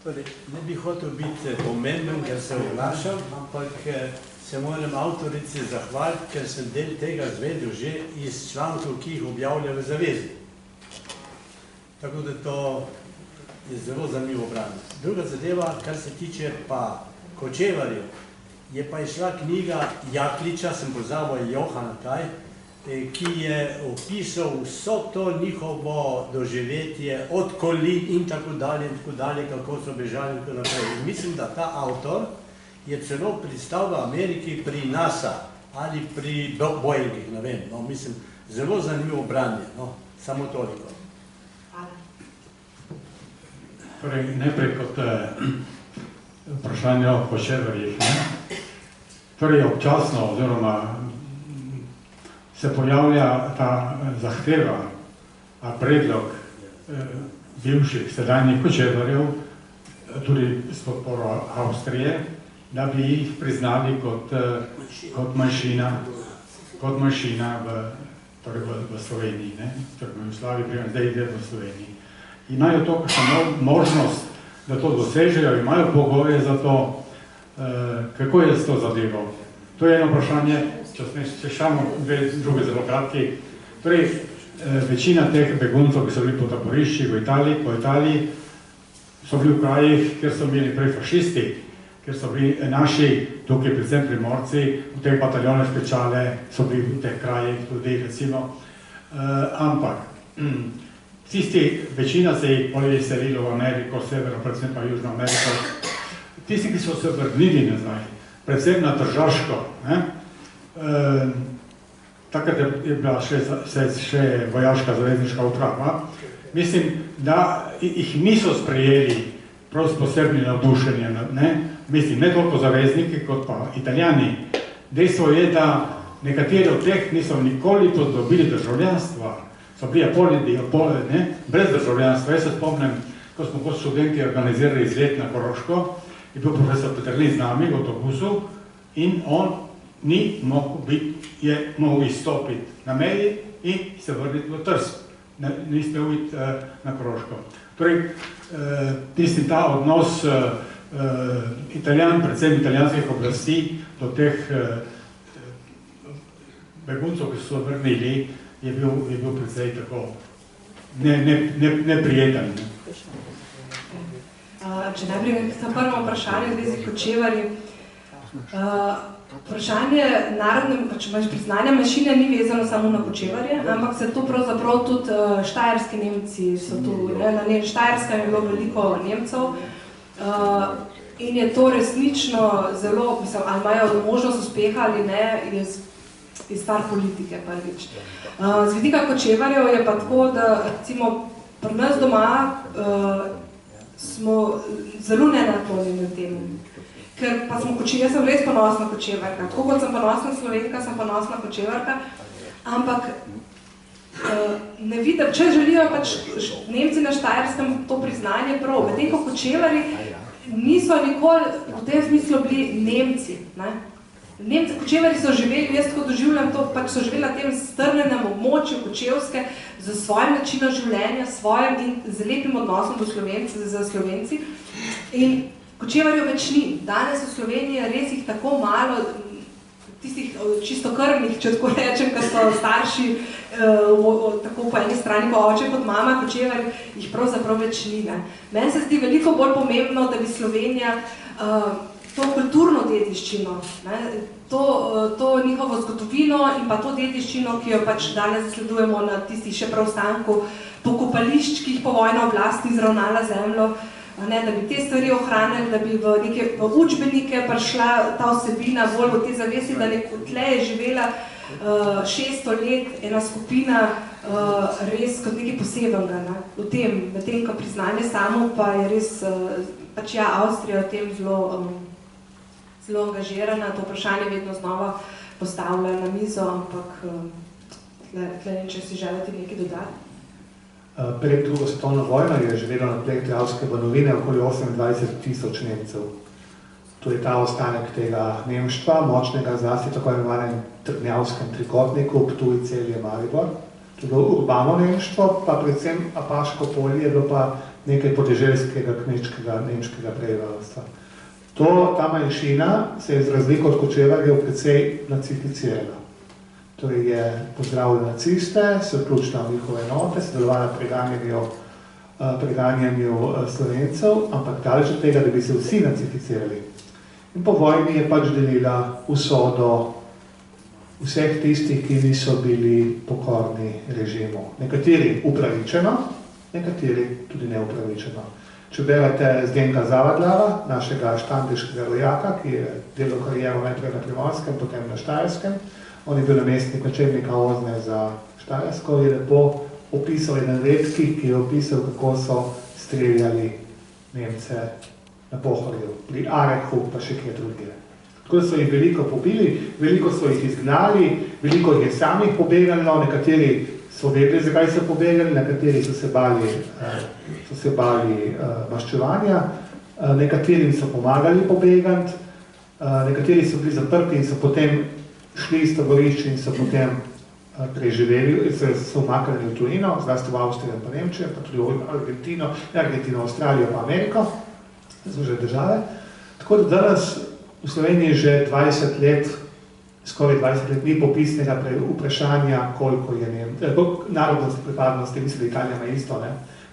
Torej, ne bi hotel biti pomemben, ker se oglašam, ampak se moram avtorici zahvaliti, ker sem del tega izvedel že iz člankov, ki jih objavlja v Zavezi. Tako da to je zelo zanimivo branje. Druga zadeva, kar se tiče pa Kočevarjev, je pa išla knjiga Jakliča, sem pozabil Johana kaj, ki je opisal vso to njihovo doživetje od Kolin in tako dalje, kako so bežali in tako naprej. Mislim, da ta avtor je celo pristal v Ameriki pri NASA ali pri Boeingih, ne vem, no, mislim, zelo zanimivo branje, no, samo toliko. Torej, najprej kot vprašanje o Kočevarjih, ne? Torej, občasno, oziroma se pojavlja ta zahteva, predlog bivših sedanjih Kočevarjev, tudi s podporo Avstrije, da bi jih priznali kot manjšina v Sloveniji, ne? Torej, v Jugoslaviji, zdaj v Sloveniji. Imajo to možnost, da to dosežejo, imajo pogoje za to, kako je s to zadevo? To je eno vprašanje, če se šamo dve druge zelo kratki. Torej, večina teh beguncev, ki so bili po taboriščih v Italiji, so bili v krajih, kjer so imeli prej fašisti, ker so bili naši, tukaj predvsem primorci, v teh bataljonih speciale, so bili v teh krajih tudi, recimo. Ampak, večina se je potem selilo v Ameriko, severno, predvsem pa Južno Ameriko. Tisti, ki so se vrnili nazaj, predvsem na Tržaško, takrat je bila še vojaška zavezniška uprava, mislim, da jih niso sprejeli prav s posebnim navdušenjem, mislim, ne toliko zavezniki, kot pa Italijani. Dejstvo je, da nekateri od teh niso nikoli dobili državljanstva, so bili apolidi, brez državljanstva. Jaz se spomnim, ko smo kot študenti organizirali izlet na Koroško, je bil profesor Peterlin z nami v avtobusu in on ni mogel izstopiti na meji in se vrniti v Trst. Ni smel iti na Koroško. Torej, tisti ta odnos predvsem italijanskih oblasti do teh beguncov, ki so vrnili, je bil precej tako neprijeten. Če najprej k prvemu vprašanju, zdaj z Kočevarji. Vprašanje priznanja manjšine ni vezano samo na Kočevarje, ampak se to pravzaprav tudi štajerski Nemci so tu. Na Štajerskem je bilo veliko Nemcev in je to resnično zelo, ali imajo možnost uspeha ali ne, je stvar politike prvič. Z vidika Kočevarjev je pa tako, da recimo pri nas doma smo zelo nenaklonjeni temu. Ker pa jaz sem res ponosna Kočevarka. Tako kot sem ponosna Slovenka, sem ponosna Kočevarka. Ampak ne vidim, če želijo pač Nemci na Štajerskem to priznanje prav. Medtem ko Kočevarji niso nikoli v tem smislu bili Nemci. Kočevarji so živeli, jaz tako doživljam to, pač so živeli na tem strnenem območju Kočevske z svojim načinom življenja, svojim in z lepim odnosom do Slovenci. In Kočevarjev več ni. Danes v Sloveniji res jih tako malo, tistih čistokrvnih, če tako rečem, ker so starši tako po eni strani, po oče kot mama, Kočevarji, jih pravzaprav več ni. Meni se zdi veliko bolj pomembno, da bi Slovenija to kulturno dediščino, to njihovo zgodovino in pa to dediščino, ki jo pač danes zasledujemo na tistih še preostanku pokopališč, ki jih povojna oblast izravnala zemljo, da bi te stvari ohranili, da bi v učbenike prišla ta vsebina bolj v te zavesti, da tle je živela 600 let ena skupina res kot nekaj posebenega. V tem, ko priznanje samo pa je res, pač ja, Avstrija v tem zelo angažirana, to vprašanje vedno znova postavlja na mizo, ampak tle če si želite nekaj dodati. Pred drugo svetovno vojno je živelo na tleh Dravske banovine okoli 28,000 Nemcev. To je ta ostanek tega nemštva, močnega zlasti tako imenovanem Trnjavskem trikotniku, Ptuj, Celje, Maribor. To je bilo urbano nemštvo, pa predvsem Apaško polje je bilo pa nekaj podeželskega, kmečkega, nemškega prebivalstva. Ta manjšina se je z razliko od Kočevarjev precej nacificirala. Torej je pozdravila naciste, se vključila v njihove enote, sodelovala preganjanju Slovencev, ampak daleč od tega, da bi se vsi nacificirali. In po vojni je pač delila usodo vseh tistih, ki niso bili pokorni režimu. Nekateri upravičeno, nekateri tudi neupravičeno. Če berete Zdenka Zavadlava, našega štandeškega rojaka, ki je delal kariero najprej na Primorskem, potem na Štajerskem, on je bil namestnik načelnika Ozne za Štajersko, je lepo opisal eden redkih, ki je opisal, kako so streljali Nemce na Pohorju, pri Arehu, pa še kje drugje. Tako da so jih veliko pobili, veliko so jih izgnali, veliko jih je samih pobegnilo, nekateri so vedeli, zakaj so pobegali, nekateri so se bali maščevanja, nekaterim so pomagali pobegati, nekateri so bili zaprti in so potem šli iz taborišča in so potem preživeli, so umaknili v tujino, zlasti v Avstrijo pa Nemčijo, pa tudi v Argentino, Avstralijo pa Ameriko, so že države. Tako da danes V Sloveniji že 20 let, skoraj 20 let, ni popisnega vprašanja, koliko je narodnosti pripadnosti, mislim, da Italija ima isto,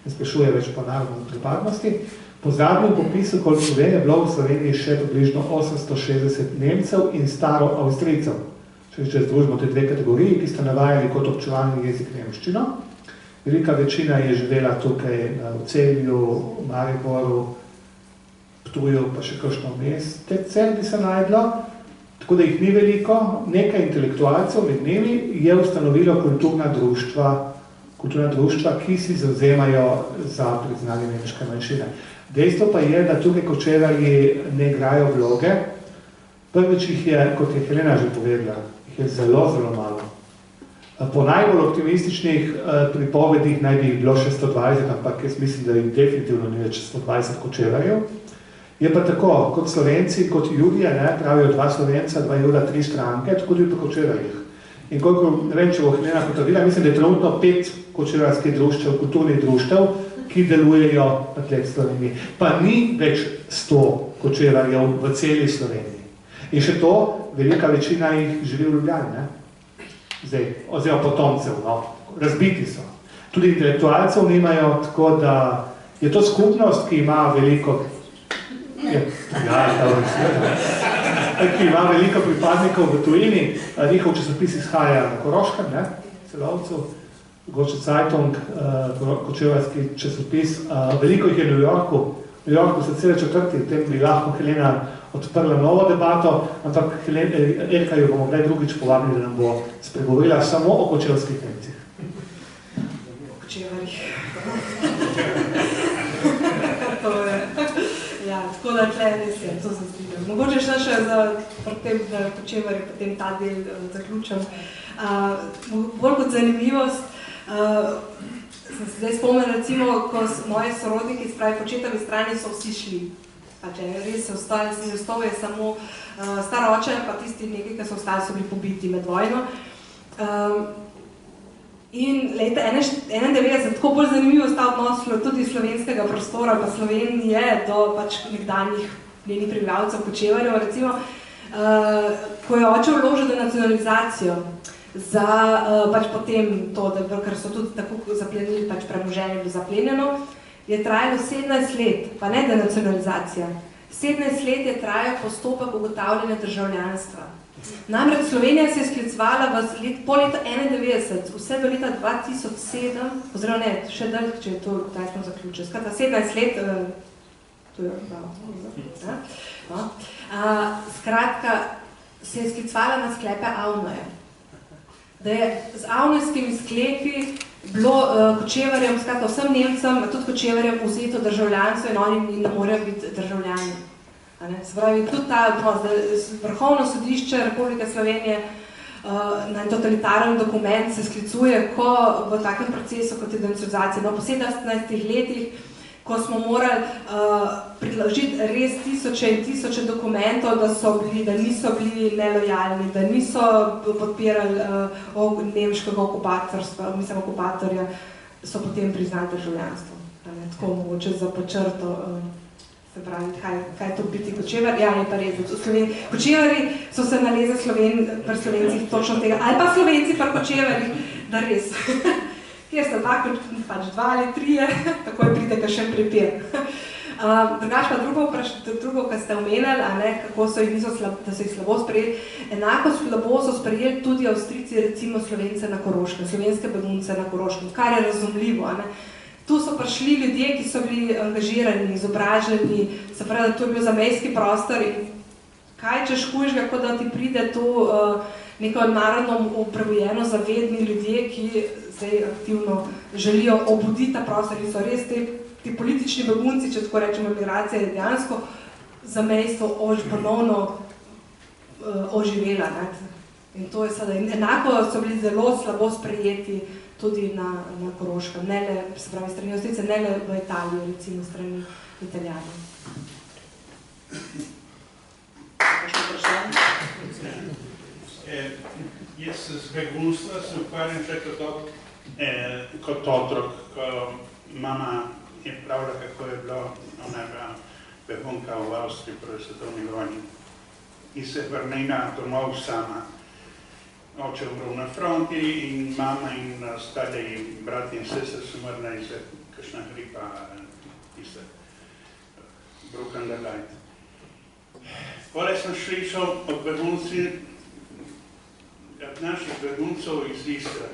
ne sprašuje več po narodnosti pripadnosti. Po zadnjem popisu, koliko vem, je bilo v Sloveniji še približno 860 Nemcev in staro Avstrijcev. Če združimo te dve kategoriji, ki sta navajali kot občevalni jezik nemščino. Velika večina je živela tukaj v Celju, v Mariboru, Ptuju, pa še kakšno mestece bi se najdlo. Tako da jih ni veliko. Nekaj intelektualcev med njimi je ustanovilo kulturna društva, ki si zavzemajo za priznanje nemške manjšine. Dejstvo pa je, da tukaj kočevarji ne igrajo vloge. Prvič jih je, kot je Helena že povedala, je zelo, zelo malo. Po najbolj optimističnih pripovedih naj bi jih bilo še 120, ampak jaz mislim, da jih definitivno ni več 120 kočevarjev. Je pa tako, kot Slovenci, kot Judije, pravijo 2 Slovenca, 2 Juda, 3 stranke, tako tudi po kočevarjih. In koliko, ne vem, če bo Helena potrdila, mislim, da je trenutno 5 kočevarskih društev, kulturnih društev, ki delujejo na tleh Sloveniji. Pa ni več 100 kočevarjev v celi Sloveniji. In še to, velika večina jih živi v Ljubljani, ne? Zdaj, oziroma potomcev, razbiti so. Tudi intelektualcev nimajo, tako da je to skupnost, ki ima veliko, ki ima veliko pripadnikov v tujini. Njihov časopis izhaja na Koroškem, ne? Celovcu, Goče Zeitung, kočevarski časopis. Veliko jih je v New Yorku. V New Yorku se cele četrti, v tem bi lahko Helena odprla novo debato, ampak Elka jo bomo kdaj drugič povabili, da nam bo spregovorila samo o kočevarskih Nemcih. O kočevarjih. Ja, tako da tle res je, to se strinjam. Mogoče še za tem kočevarje, potem ta del zaključam. Bolj kot zanimivost, sem se zdaj spomnila, recimo, ko moji sorodniki, spravi po očetovi strani, so vsi šli. Res se ostal je samo star oče, pa tisti nekaj, ki so ostali, so bili pobiti med vojno. In leta 1991, tako bolj zanimivo sta odnos tudi slovenskega prostora, pa Slovenije do pač nekdanjih njenih prebivalcev, kočevarjev, recimo, ko je oče vložil denacionalizacijo za pač potem to, ker so tudi tako zaplenili, pač premoženje bilo zaplenjeno, je trajalo 17 let, pa ne denacionalizacija. 17 let je trajal postopek ugotavljanja državljanstva. Namreč Slovenija se je sklicevala po leta 1991, vse do leta 2007, oziroma ne, še dalj, če je to, kdaj smo zaključili. Skratka, 17 let, to je skratka, se je sklicevala na sklepe Avnoja. Da je z avnojskimi sklepi bilo kočevarjem, skratka vsem Nemcem, tudi kočevarjem vzeto državljanstvo in oni ne morejo biti državljani. Se pravi, tudi ta odnos, da Vrhovno sodišče Republike Slovenije na totalitaren dokument se sklicuje, ko v takem procesu kot je denacionalizacija. No, po 17 letih, ko smo morali predložiti res tisoče in tisoče dokumentov, da niso bili nelojalni, da niso podpirali nemškega okupatorstva, mislim, okupatorja, so potem priznali državljanstvo. Tako mogoče za počrto, se pravi, kaj to biti kočevar. Ja, je pa res. Kočevari so se nalezali pri Slovencih točno tega, ali pa Slovenci pri kočevarjih, da res. Kjer sta pač 2 ali 3, takoj pride kakšen prepir. Drugač pa drugo, kar ste omenjali, kako so jih slabo sprejeli, enako slabo so sprejeli tudi Avstrijci, recimo Slovence na Koroškem, slovenske begunce na Koroškem, kar je razumljivo. Tu so prišli ljudje, ki so bili angažirani, izobraženi, se pravi, da to je bil zamejski prostor in kaj češ hujšega, kot da ti pride tu neko narodno upravljeno zavedni ljudje, ki zdaj aktivno želijo obuditi ta prostor in so res ti politični begunci, če tako rečemo, migracija je dejansko zamejstvo ponovno oživela. In to je sedaj. Enako so bili zelo slabo sprejeti tudi na Koroškem, ne le, se pravi, strani Avstrijce, ne le v Italiji, recimo strani Italijani. Kakšno vprašanje? Jaz z begunstva se ukvarjam še kot otrok, ko mama je pravila, kako je bilo, ona je bila begunka v Avstriji prvi svetovni vojni. in se vrnila domov sama. Oče umrl na fronti in mama in ostali brati in sestre so umrli za kakšna gripa, tiste broken the light. Potem sem slišal od begunci, od naših beguncov iz Istre.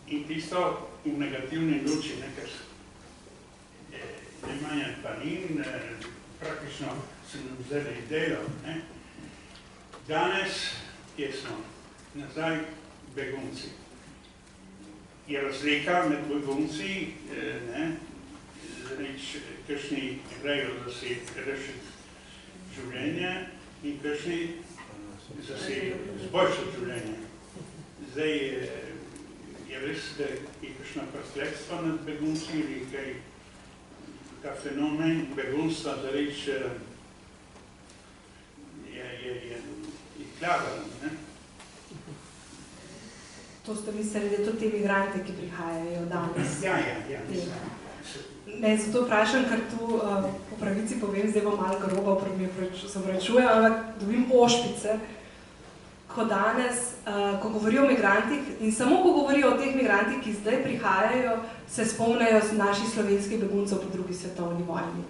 In tisto v negativni luči, ker Nemanja Panin, praktično so nam vzeli delo. Danes, kje smo? Nazaj begunci. Je razlika med begunci, kakšni grejo, da si rešiti življenje in kakšni za si izboljšati življenje. Zdaj je res, da je kakšna presledstva nad begunci ali kaj ta fenomen begunstva za reč je klaven. To ste mislili, da to te migrante, ki prihajajo danes? Ja. Ne, zato vprašam, ker tu po pravici povem, zdaj bom malo grobo, se obračujem, ampak dobim ošpice, ko danes, ko govorijo o migrantih in samo ko govorijo o teh migrantih, ki zdaj prihajajo, se spomnejo naših slovenskih beguncev po drugi svetovni vojni.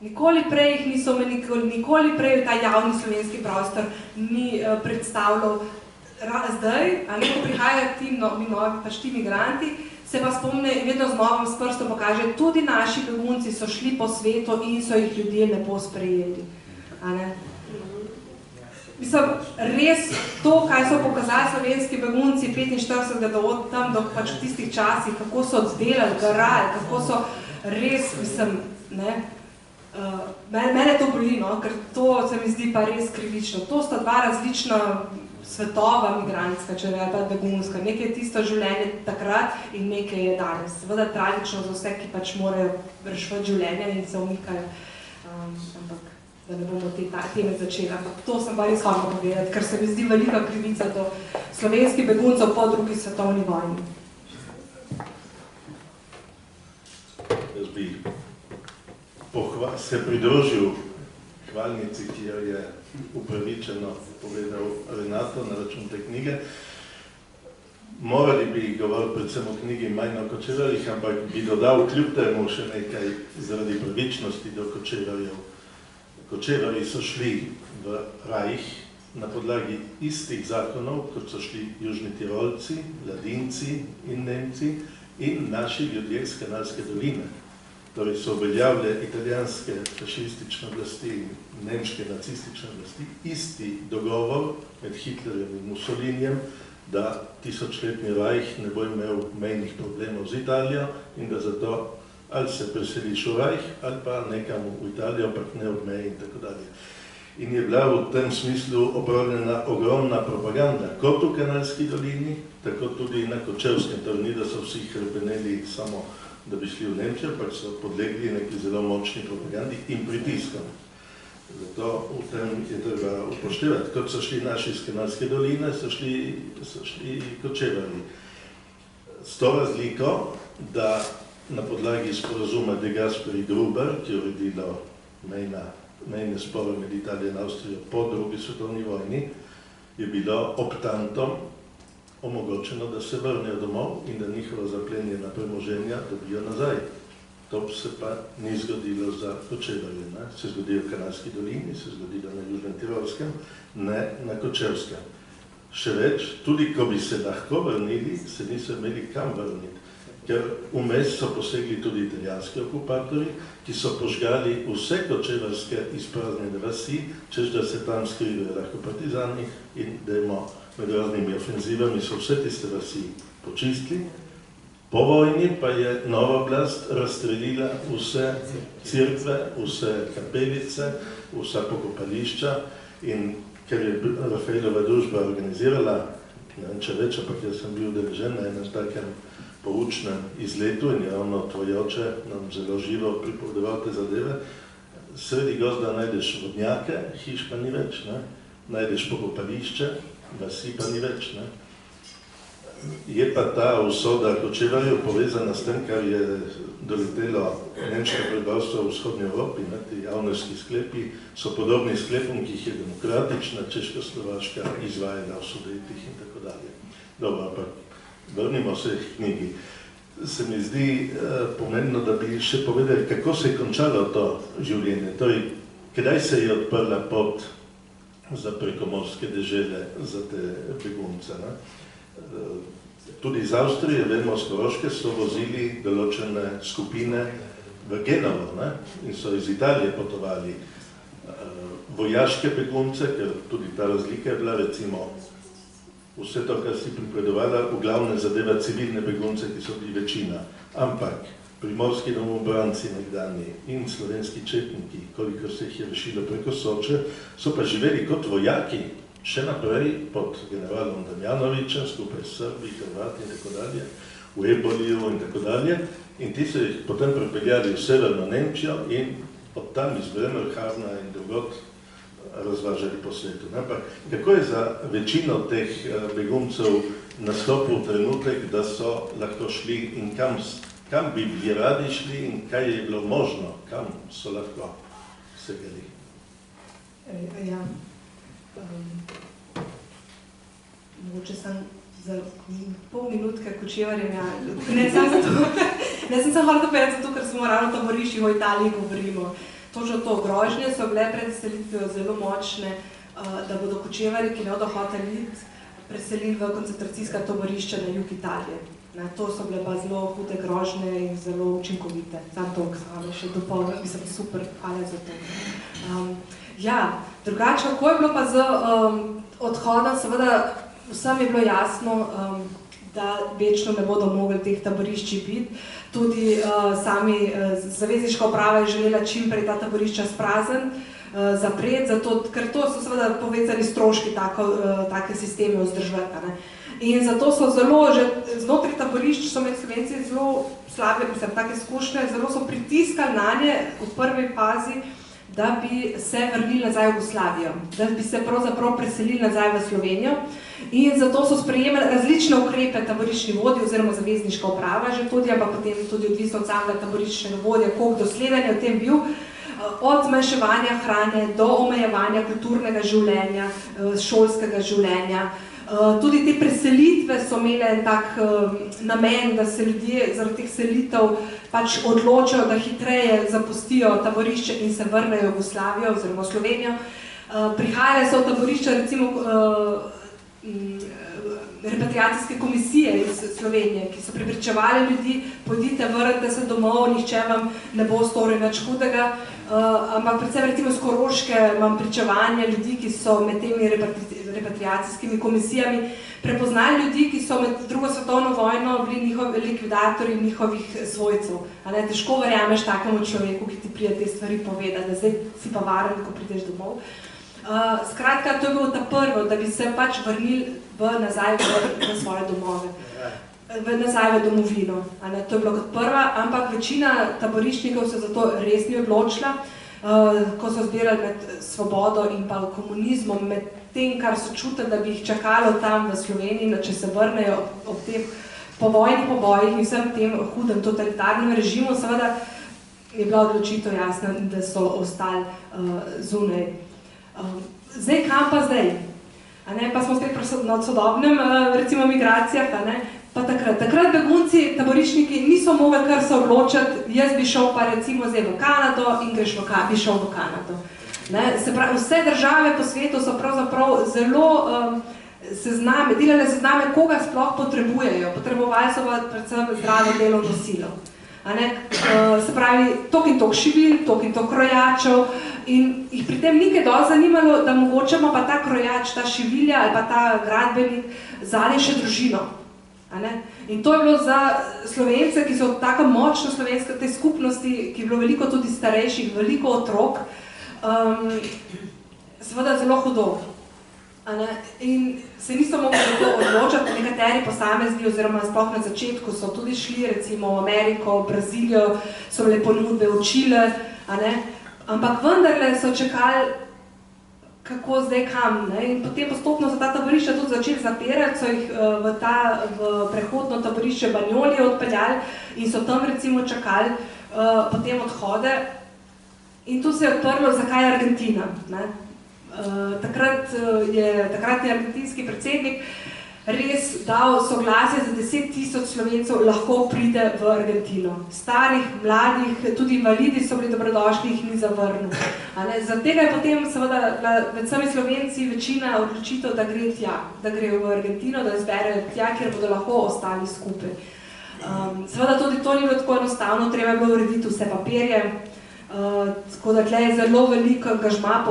Nikoli prej jih niso, nikoli prej ta javni slovenski prostor ni predstavljal. Zdaj, ko prihajajo ti migranti, se pa spomne in vedno znova s prstom pokaže, tudi naši begunci so šli po svetu in so jih ljudje lepo sprejeli. Mislim, res to, kaj so pokazali slovenski begunci 45 do tam, do pač v tistih časih, kako so oddelali, garali, kako so res, mislim, mene to boli, ker to se mi zdi pa res krivično. To sta dva različna svetova migrantska, če ne pa begunska. Nekaj je tisto življenje takrat in nekaj je danes. Seveda tragično za vse, ki pač morajo reševati življenje in se umikajo. Ampak da ne bomo te teme začeli. Ampak to sem pa res hotel povedati, ker se mi zdi velika krivica do slovenskih beguncev po drugi svetovni vojni. Jaz bi se pridružil hvalnici, ki jo je upravičeno povedal Renato na račun te knjige. Morali bi govoriti predvsem o knjigi manj o kočevarjih, ampak bi dodal kljub temu še nekaj zaradi pravičnosti do kočevarjev. Kočevarji so šli v Rajh na podlagi istih zakonov, kot so šli Južni Tirolci, Ladinci in Nemci in naši ljudje iz Kanalske doline. Torej so uveljavile italijanske fašistične oblasti in nemške nacistične oblasti isti dogovor med Hitlerjem in Mussolinijem, da tisočletni Rajh ne bo imel mejnih problemov z Italijo in da zato ali se preseliš v Rajh ali pa nekam v Italijo, ampak ne od meje in tako dalje. In je bila v tem smislu opravljena ogromna propaganda, kot v Kanalski dolini, tako tudi na Kočevskem, torej ni, da so vsi hrepeneli samo da bi šli v Nemčijo, pač so podlegli neki zelo močni propagandi in pritiskom. Zato v tem je treba upoštevati. Kot so šli naši iz Kanalske doline, so šli kočevarji. S to razliko, da na podlagi sporazuma de Gasperi Gruber, ki je uredilo mejne spore med Italijo in Avstrijo po drugi svetovni vojni, je bilo optantom omogočeno, da se vrnejo domov in da njihova zaplenjena premoženja dobijo nazaj. To se pa ni zgodilo za kočevarje. Se zgodilo v Kanalski dolini, se zgodilo na Južnem Tirolskem, ne na Kočevskem. Še več, tudi ko bi se lahko vrnili, se niso imeli kam vrniti, ker vmes so posegli tudi italijanski okupatorji, ki so požgali vse kočevarske izpraznjene vasi, češ da se tam skrivajo lahko partizani in dajmo med raznimi ofenzivami so vse tiste vasi počistili. Po vojni pa je nova oblast razstrelila vse cerkve, vse kapelice, vsa pokopališča in ker je Rafaelova družba organizirala, ne vem če več, ampak jaz sem bil udeležen na enem takem poučnem izletu in je ravno tvoj oče nam zelo živo pripovedoval te zadeve, sredi gozda najdeš vodnjake, hiš pa ni več, najdeš pokopališče, vasi pa ni več. Je pa ta usoda Kočevarjev povezana s tem, kar je doletelo nemško prebivalstvo v vzhodnji Evropi. Ti javnorski sklepi so podobni sklepom, ki jih je demokratična Češko-Slovaška izvajala v Sudetih in tako dalje. Dobro, ampak vrnimo se k knjigi. Se mi zdi pomembno, da bi še povedali, kako se je končalo to življenje. Torej, kdaj se je odprla pot za prekomorske dežele, za te begunce. Tudi iz Avstrije, vemo, z Koroške so vozili določene skupine v Genovo in so iz Italije potovali vojaške begunce, ker tudi ta razlika je bila, recimo, vse to, kar si pripovedovala, v glavne zadeva civilne begunce, ki so bili večina. Ampak primorski domobranci nekdani in slovenski četniki, koliko se jih je rešilo preko Soče, so pa živeli kot vojaki, še naprej pod generalom Damjanovičem, skupaj s Srbi, Hrvati in tako dalje, v Eboliju in tako dalje. In ti so jih potem prepeljali v severno Nemčijo in od tam iz Bremerhavna in drugot razvažali po svetu. Ampak kako je za večino teh beguncev nastopil trenutek, da so lahko šli in kam bi bili radi šli in kaj je bilo možno, kam so lahko segeli? Ja. Mogoče sem za pol minutke Kočevarjem, ne sem hotel povedati zato, ker smo ravno taborišči v Italiji govorimo. Točno to, grožnje so bile pred selitvijo zelo močne, da bodo Kočevarji, ki ne bodo hoteli iti, preselili v koncentracijska taborišča na jug Italije. To so bile pa zelo hude grožnje in zelo učinkovite. Sam to, ki še dopolnil, mislim, super, hvala za to. Ja, drugače, kako je bilo pa z odhodom, seveda vsem je bilo jasno, da večno ne bodo mogli teh taborišči biti. Tudi sami zavezniška uprava je želela čim prej ta taborišča sprazniti, zapreti, zato, ker to so seveda povezani stroški take sisteme vzdrževati. In zato so zelo, že znotraj taborišč so med Slovenci zelo slabe, mislim, take izkušnje, zelo so pritiskali na nje v prvi fazi, da bi se vrnili nazaj v Jugoslavijo, da bi se pravzaprav preselili nazaj v Slovenijo. In zato so sprejemali različne ukrepe taboriščni vodji oziroma zavezniška uprava že tudi, ampak potem tudi odvisno od samega taboriščnega vodja, koliko dosleden je v tem bil, od zmanjševanja hrane do omejevanja kulturnega življenja, šolskega življenja. Tudi te preselitve so imele en tak namen, da se ljudje zaradi teh selitev pač odločajo, da hitreje zapustijo taborišče in se vrnejo v Jugoslavijo oziroma v Slovenijo. Prihajale so v taborišča recimo repatriacijske komisije iz Slovenije, ki so prepričevali ljudi, pojdite, vrnite se domov, nihče vam ne bo storil nič hudega. Ampak predvsem recimo z Koroške imam pričevanje ljudi, ki so med temi repatriacijskimi komisijami prepoznali ljudi, ki so med drugo svetovno vojno bili njihovi likvidatorji njihovih svojcev. Težko verjameš takemu človeku, ki ti pride te stvari povedati, da zdaj si pa varen, ko prideš domov. Skratka, to je bilo ta prvo, da bi se pač vrnili nazaj v svoje domove, nazaj v domovino. To je bilo kot prva, ampak večina taboriščnikov se zato res ni odločila, ko so zbirali med svobodo in pa komunizmom, med tem, kar so čutili, da bi jih čakalo tam v Sloveniji, če se vrnejo ob teh povojnih pobojih in vsem tem hudem totalitarnem režimu, seveda je bila odločitev jasna, da so ostali zunaj. Zdaj, kam pa zdaj? Pa smo spet na sodobnem, recimo, migracijah, pa takrat. Takrat begunci, taboriščniki niso mogli kar se odločiti, jaz bi šel pa recimo zdaj v Kanado in bi šel v Kanado. Se pravi, vse države po svetu so pravzaprav zelo delale sezname, koga sploh potrebujejo. Potrebovali so pa predvsem zdravo delovno silo. Se pravi, toliko in toliko šivil, toliko in toliko krojačev in jih pri tem nikaj dosti zanimalo, da mogoče ima pa ta krojač, ta šivilja ali pa ta gradbenik zadaj še družino. In to je bilo za Slovence, ki so tako močno slovenske te skupnosti, ki je bilo veliko tudi starejših, veliko otrok, seveda zelo hudo. In se niso mogli za to odločati, nekateri posamezni oziroma sploh na začetku so tudi šli, recimo v Ameriko, v Brazilijo, so bile ponudbe v Čile, ampak vendarle so čakali, kako zdaj kam. Ne? In potem postopno so ta taborišča tudi začeli zapirati, so jih v prehodno taborišče Banjoli odpeljali in so tam recimo čakali potem odhode. In tu se je odprlo, zakaj Argentina. Ne? Takratni argentinski predsednik res dal soglasje za 10.000 Slovencev lahko pride v Argentino. Starih, mladih, tudi invalidi so bili dobrodošli, jih ni zavrnil. Zaradi tega je potem seveda med vsemi Slovenci večina odločitev, da gre tja, da gre v Argentino, da izberejo tja, kjer bodo lahko ostali skupaj. Seveda tudi to ni bilo tako enostavno, treba je bilo urediti vse papirje, tako da tle je zelo veliko angažma,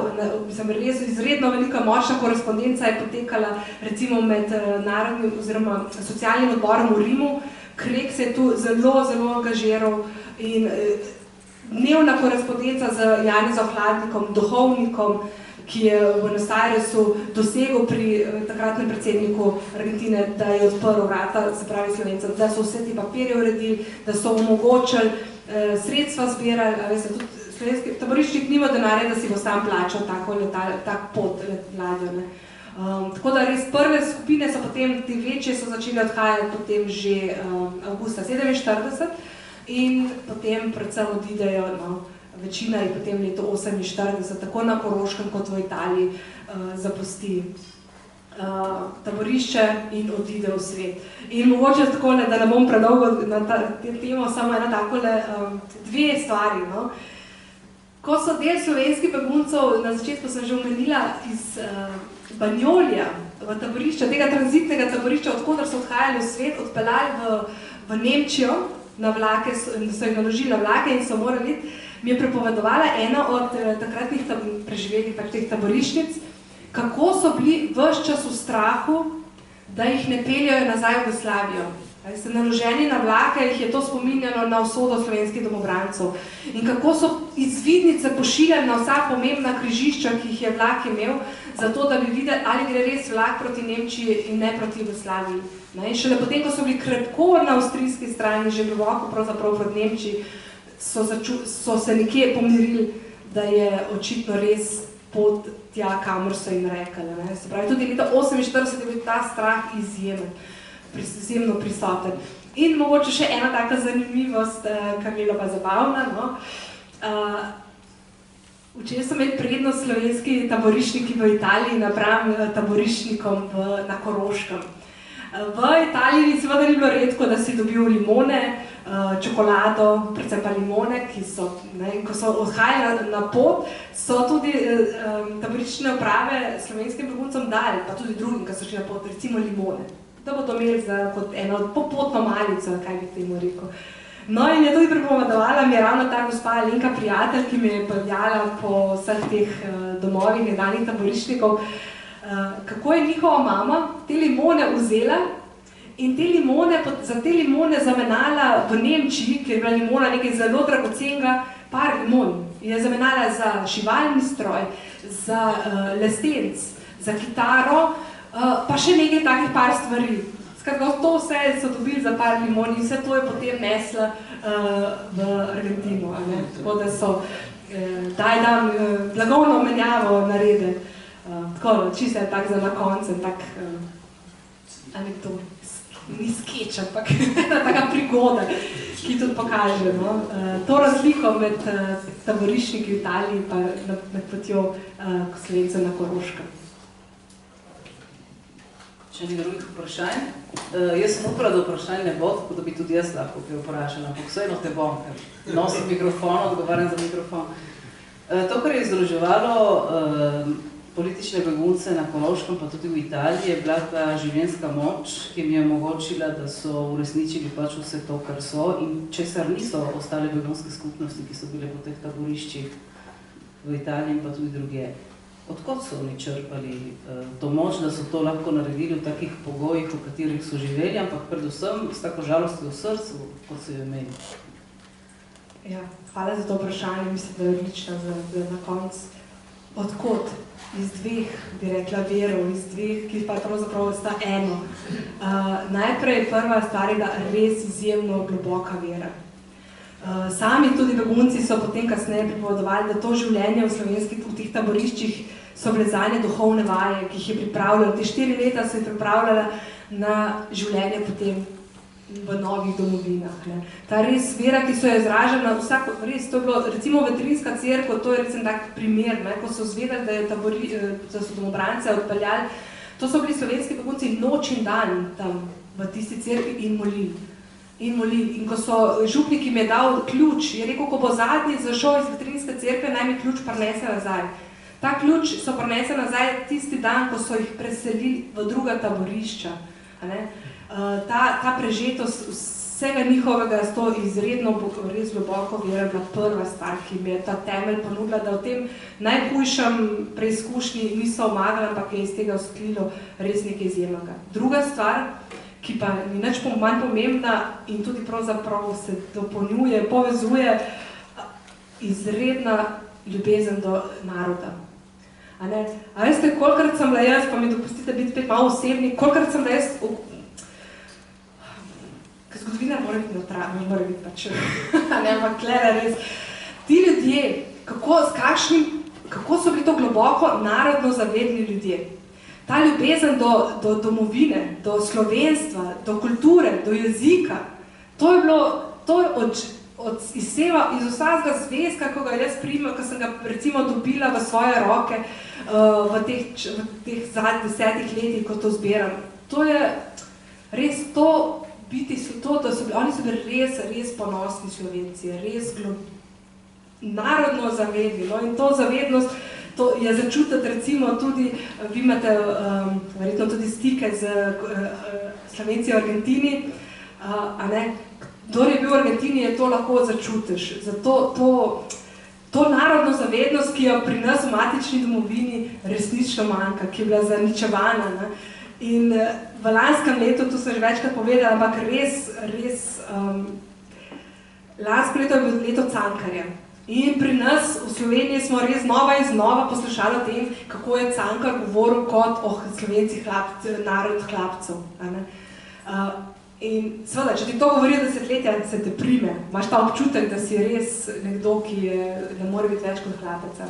res izredno velika močna korespondenca je potekala recimo med narodnim oziroma socialnim odborom v Rimu. Krek se je tu zelo angažiral in dnevna korespondenca z Janezom Hladnikom, duhovnikom, ki je v Buenos Airesu dosegel pri takratnem predsedniku Argentine, da je odprl vrata, se pravi Slovencem, da so vse te papirje uredili, da so omogočili sredstva zbirali, veste, tudi slovenski taboriščnik nima denarja, da si bo sam plačal tak pot ladjo. Tako da res prve skupine so potem, te večje so začeli odhajati potem že avgusta 47 in potem predvsem odidejo, večina je potem leto 48, tako na Koroškem kot v Italiji zapusti taborišče in odide v svet. In mogoče takole, da ne bom predolgo na te temo, samo ena takole, dve stvari. Ko so del slovenskih beguncev, na začetku sem že omenila, iz Banjolija v taborišče, tega tranzitnega taborišča, odkudar so odhajali v svet, odpeljali v Nemčijo, na vlake, so jih naložili na vlake in so morali iti, mi je prepovedovala ena od takratnih preživelih teh taboriščnic, kako so bili ves čas v strahu, da jih ne peljajo nazaj v Jugoslavijo. So naloženi na vlake, jih je to spominjalo na usodo slovenskih domobrancev. In kako so izvidnice pošiljali na vsa pomembna križišča, ki jih je vlak imel, zato da bi videli, ali gre res vlak proti Nemčiji in ne proti Jugoslaviji. In šele potem, ko so bili krepko na avstrijski strani, že globoko pravzaprav proti Nemčiji, so se nekje pomirili, da je očitno res pot tja, kamor so jim rekali. Se pravi, tudi leta 1948 je bil ta strah izjemno prisoten. In mogoče še ena taka zanimivost, kar je bila pa zabavna. Včeraj so imeli prednost slovenski taboriščniki v Italiji napram taboriščnikom na Koroškem. V Italiji seveda ni bilo redko, da si dobil limone, čokolado, predvsem pa limone, ko so odhajali na pot, so tudi taboriščne uprave slovenskim beguncem dali, pa tudi drugim, ki so šli na pot, recimo limone. Da bodo imeli kot eno popotno malico, kaj bi temu rekel. No in je tudi pripovedovala, mi je ravno ta gospa Alenka prijatelj, ki me je peljala po vseh teh domovih nekdanjih taboriščnikov, kako je njihova mama te limone vzela in za te limone zamenjala v Nemčiji, ker je bila limona nekaj zelo dragocenega, par limon. Je zamenjala za šivalni stroj, za lestenc, za kitaro, pa še nekaj takih par stvari. Skratka, to vse so dobili za par limon in vse to je potem nesla v Argentino. Tako da so blagovno menjavo naredili. Tako, čisto je tak za na koncu, tak anekdot, ni skeč, ampak taka prigoda, ki tudi pokaže to razliko med taboriščniki v Italiji pa med potjo Slovencev na Koroškem. Če ni drugih vprašanj? Jaz sem upala, da vprašanj ne bo, tako da bi tudi jaz lahko kaj vprašala, ampak vseeno te bom, ker nosim mikrofon, odgovarjam za mikrofon. To, kar je združevalo politične begunce na Koroškem, pa tudi v Italiji, je bila ta življenjska moč, ki jim je omogočila, da so uresničili pač vse to, kar so in česar niso ostale begunske skupnosti, ki so bile po teh taboriščih v Italiji in pa tudi drugje. Odkot so oni črpali to moč, da so to lahko naredili v takih pogojih, v katerih so živeli, ampak predvsem s tako žalostjo v srcu, kot so jo imeli? Ja, hvala za to vprašanje, mislim, da je odlična za na koncu. Odkot? Iz dveh, bi rekla, verov, iz dveh, ki pa pravzaprav sta eno. Najprej prva stvar je, da res izjemno globoka vera. Sami tudi begunci so potem kasneje pripovedovali, da to življenje v teh taboriščih so bile zanje duhovne vaje, ki jih je pripravljala. Te 4 leta se je pripravljala na življenje potem v novih domovinah. Ne. Ta res vera, ki so jo izražala, res, to je bilo, recimo Vetrinska cerkev, to je res en tak primer, ne, ko so zvedali, da so domobrance odpeljali, to so bili slovenski begunci noč in dan tam v tisti cerkvi in molili. In ko so župnik jim je dal ključ, je rekel, ko bo zadnji zašel iz Vetrinske cerkve, naj mi ključ prinese nazaj. Ta ključ so prinese nazaj tisti dan, ko so jih preselili v druga taborišča. Ta prežetost vsega njihovega s to izredno, res globoko vero je bila prva stvar, ki mi je ta temelj ponudila, da v tem najhujšem preizkušnji niso omagali, ampak je iz tega osvetlilo res nekaj izjemnega. Druga stvar, ki pa ni nič manj pomembna in tudi pravzaprav se dopolnjuje, povezuje, izredna ljubezen do naroda. A veste, kolikrat sem bila jaz, pa mi dopustite biti spet malo osebni, kolikrat sem bila jaz, ker zgodovina mora biti neutralna, mora biti pač, ampak gleda res, ti ljudje, kako so bili to globoko narodno zavedni ljudje. Ta ljubezen do domovine, do slovenstva, do kulture, do jezika, to je bilo, to je izseva iz vsakega zvezka, ko ga jaz primem, ko sem ga recimo dobila v svoje roke v teh zadnjih 10 letih, ko to zbiram. To je res to, biti so to, da oni so bili res ponosni Slovenci, res narodno zavedni. No? In to zavednost, to je začutiti recimo tudi, vi imate verjetno tudi stike z Slovenci v Argentini, kdor je bil v Argentini, je to lahko začutiš. Zato to narodno zavednost, ki jo pri nas v matični domovini resnično manjka, ki je bila zaničevana. Ne? In v lanskem letu, to sem že večkrat povedala, ampak res, lansko leto je bilo leto Cankarja. In pri nas v Sloveniji smo res znova in znova poslušali o tem, kako je Cankar govoril kot o Slovenci narod hlapcev. In seveda, če ti to govorijo desetletja, se te prime, imaš ta občutek, da si res nekdo, ki ne more biti več kot hlapec.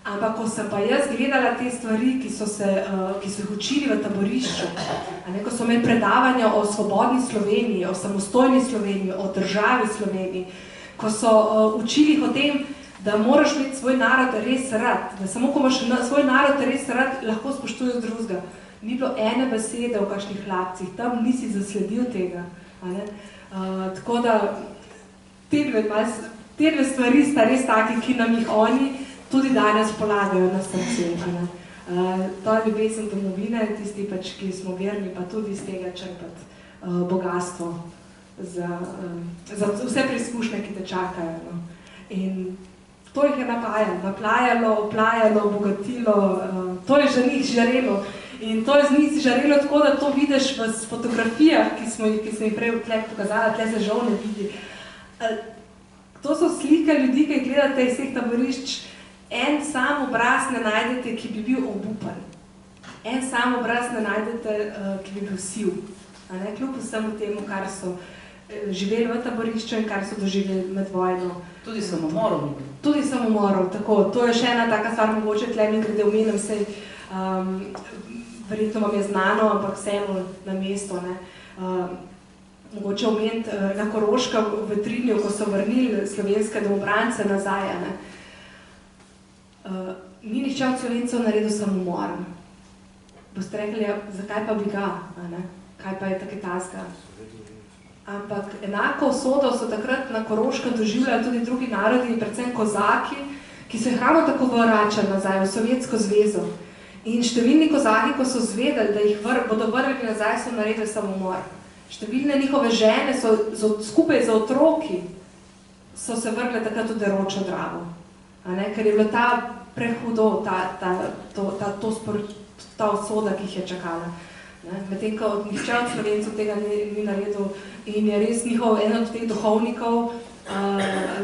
Ampak ko sem pa jaz gledala te stvari, ki so jih učili v taborišču, ko so imeli predavanja o svobodni Sloveniji, o samostojni Sloveniji, o državi Sloveniji, ko so učili o tem, da moraš imeti svoj narod res rad, da samo ko imaš svoj narod res rad, lahko spoštuješ drugega. Ni bilo ene besede v kakšnih hlapcih, tam nisi zasledil tega. Tako da te dve stvari sta res taki, ki nam jih oni tudi danes polagajo na srce. Ta ljubezen domovine, tisti pač, ki smo verni, pa tudi iz tega črpati bogatstvo za vse preizkušnje, ki te čakajo. No. In to jih je naplajalo, oplajalo, obogatilo, to je že njih žarelo. In to je z njih žarelo tako, da to vidiš v fotografijah, ki sem jih prej pokazala, tle se žal ne vidi. To so slike ljudi, ki jih gledate iz teh taborišč. En sam obraz ne najdete, ki bi bil obupan. En sam obraz ne najdete, ki bi bil siv. Kljub vsemu temu, kar so živeli v taborišču in kar so doživeli med vojno. Tudi samomorov. Tudi samomorov, tako. To je še ena taka stvar, mogoče tle mi grede omenim, sej verjetno vam je znano, ampak vseeno na mesto. Mogoče omeniti na Koroškem v Vetrinju, ko so vrnili slovenske domobrance nazaj. Ni nihče od Slovencev naredil samomor. Boste rekli, zakaj pa bi ga? Kaj pa je tako tazga? Ampak enako usodo so takrat na Koroškem doživljali tudi drugi narodi, predvsem kozaki, ki so jih ravno tako vračali nazaj v Sovjetsko zvezo. In številni kozaki, ko so zvedeli, da jih bodo vrnili nazaj, so naredili samomor. Številne njihove žene so skupaj z otroki so se vrgle takrat v deročo Dravo. Ker je bilo ta prehudo, ta usoda, ki jih je čakala. Medtem, ko nihče od Slovencev tega ni naredil in je res njihov, en od teh duhovnikov,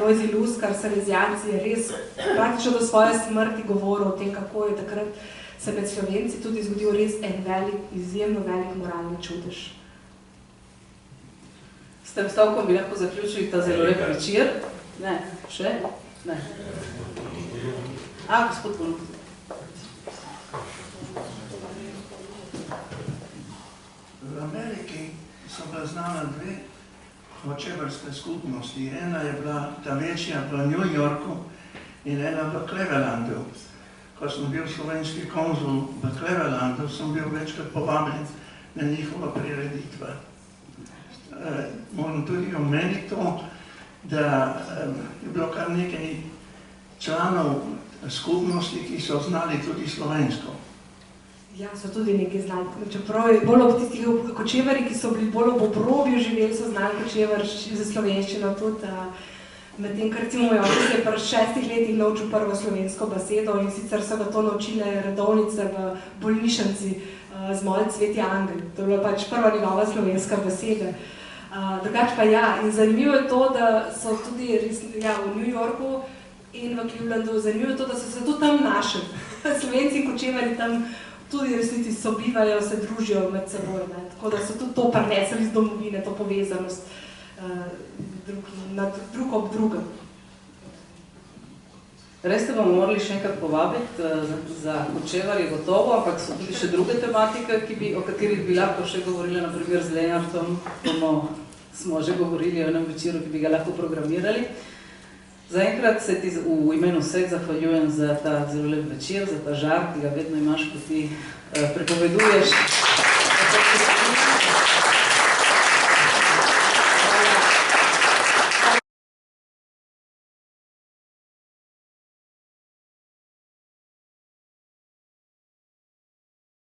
Lojzi Luskar, Salesijanci, je res praktično do svoje smrti govoril o tem, kako je takrat se med Slovenci tudi zgodil res en izjemno velik moralni čudež. S tem stavkom bi lahko zaključili ta zelo lep večer. Ne, še? Ne. Gospod Poluk. so bila znana dve kočevarske skupnosti. Ena je bila ta večja v New Yorku in ena v Clevelandu. Ko sem bil slovenski konzul v Clevelandu, sem bil večkrat povabljen na njihova prireditva. Moram tudi omeniti to, da je bilo kar nekaj članov skupnosti, ki so znali tudi slovensko. Ja, so tudi nekaj znali, čeprav je bolj ob tistih kočevari, ki so bili bolj ob obrobju živeli, so znali kočevar za slovenščino tudi. Medtem, ker recimo moj oče se je pri 6 letih naučil prvo slovensko besedo in sicer so ga to naučile redovnice v bolnišnici z Moli Cveti Angel. To je bila pač prva njegova slovenska beseda. Drugače pa ja, in zanimivo je to, da so tudi v New Yorku in v Clevelandu, zanimivo je to, da so se tudi tam našli. Slovenci in kočevari tam tudi resnici sobivajo, se družijo med seboj, tako da so tudi to prinesli iz domovine, to povezanost drug ob drugem. Res ste bomo morali še enkrat povabiti za kočevarje gotovo, ampak so tudi še druge tematike, o katerih bi lahko še govorili, na primer z Lenartom, smo že govorili o enem večeru, ki bi ga lahko programirali. Zaenkrat se ti v imenu vseh zahvaljujem za ta zelo lep večer, za ta žar, ki ga vedno imaš, ko ti prepoveduješ.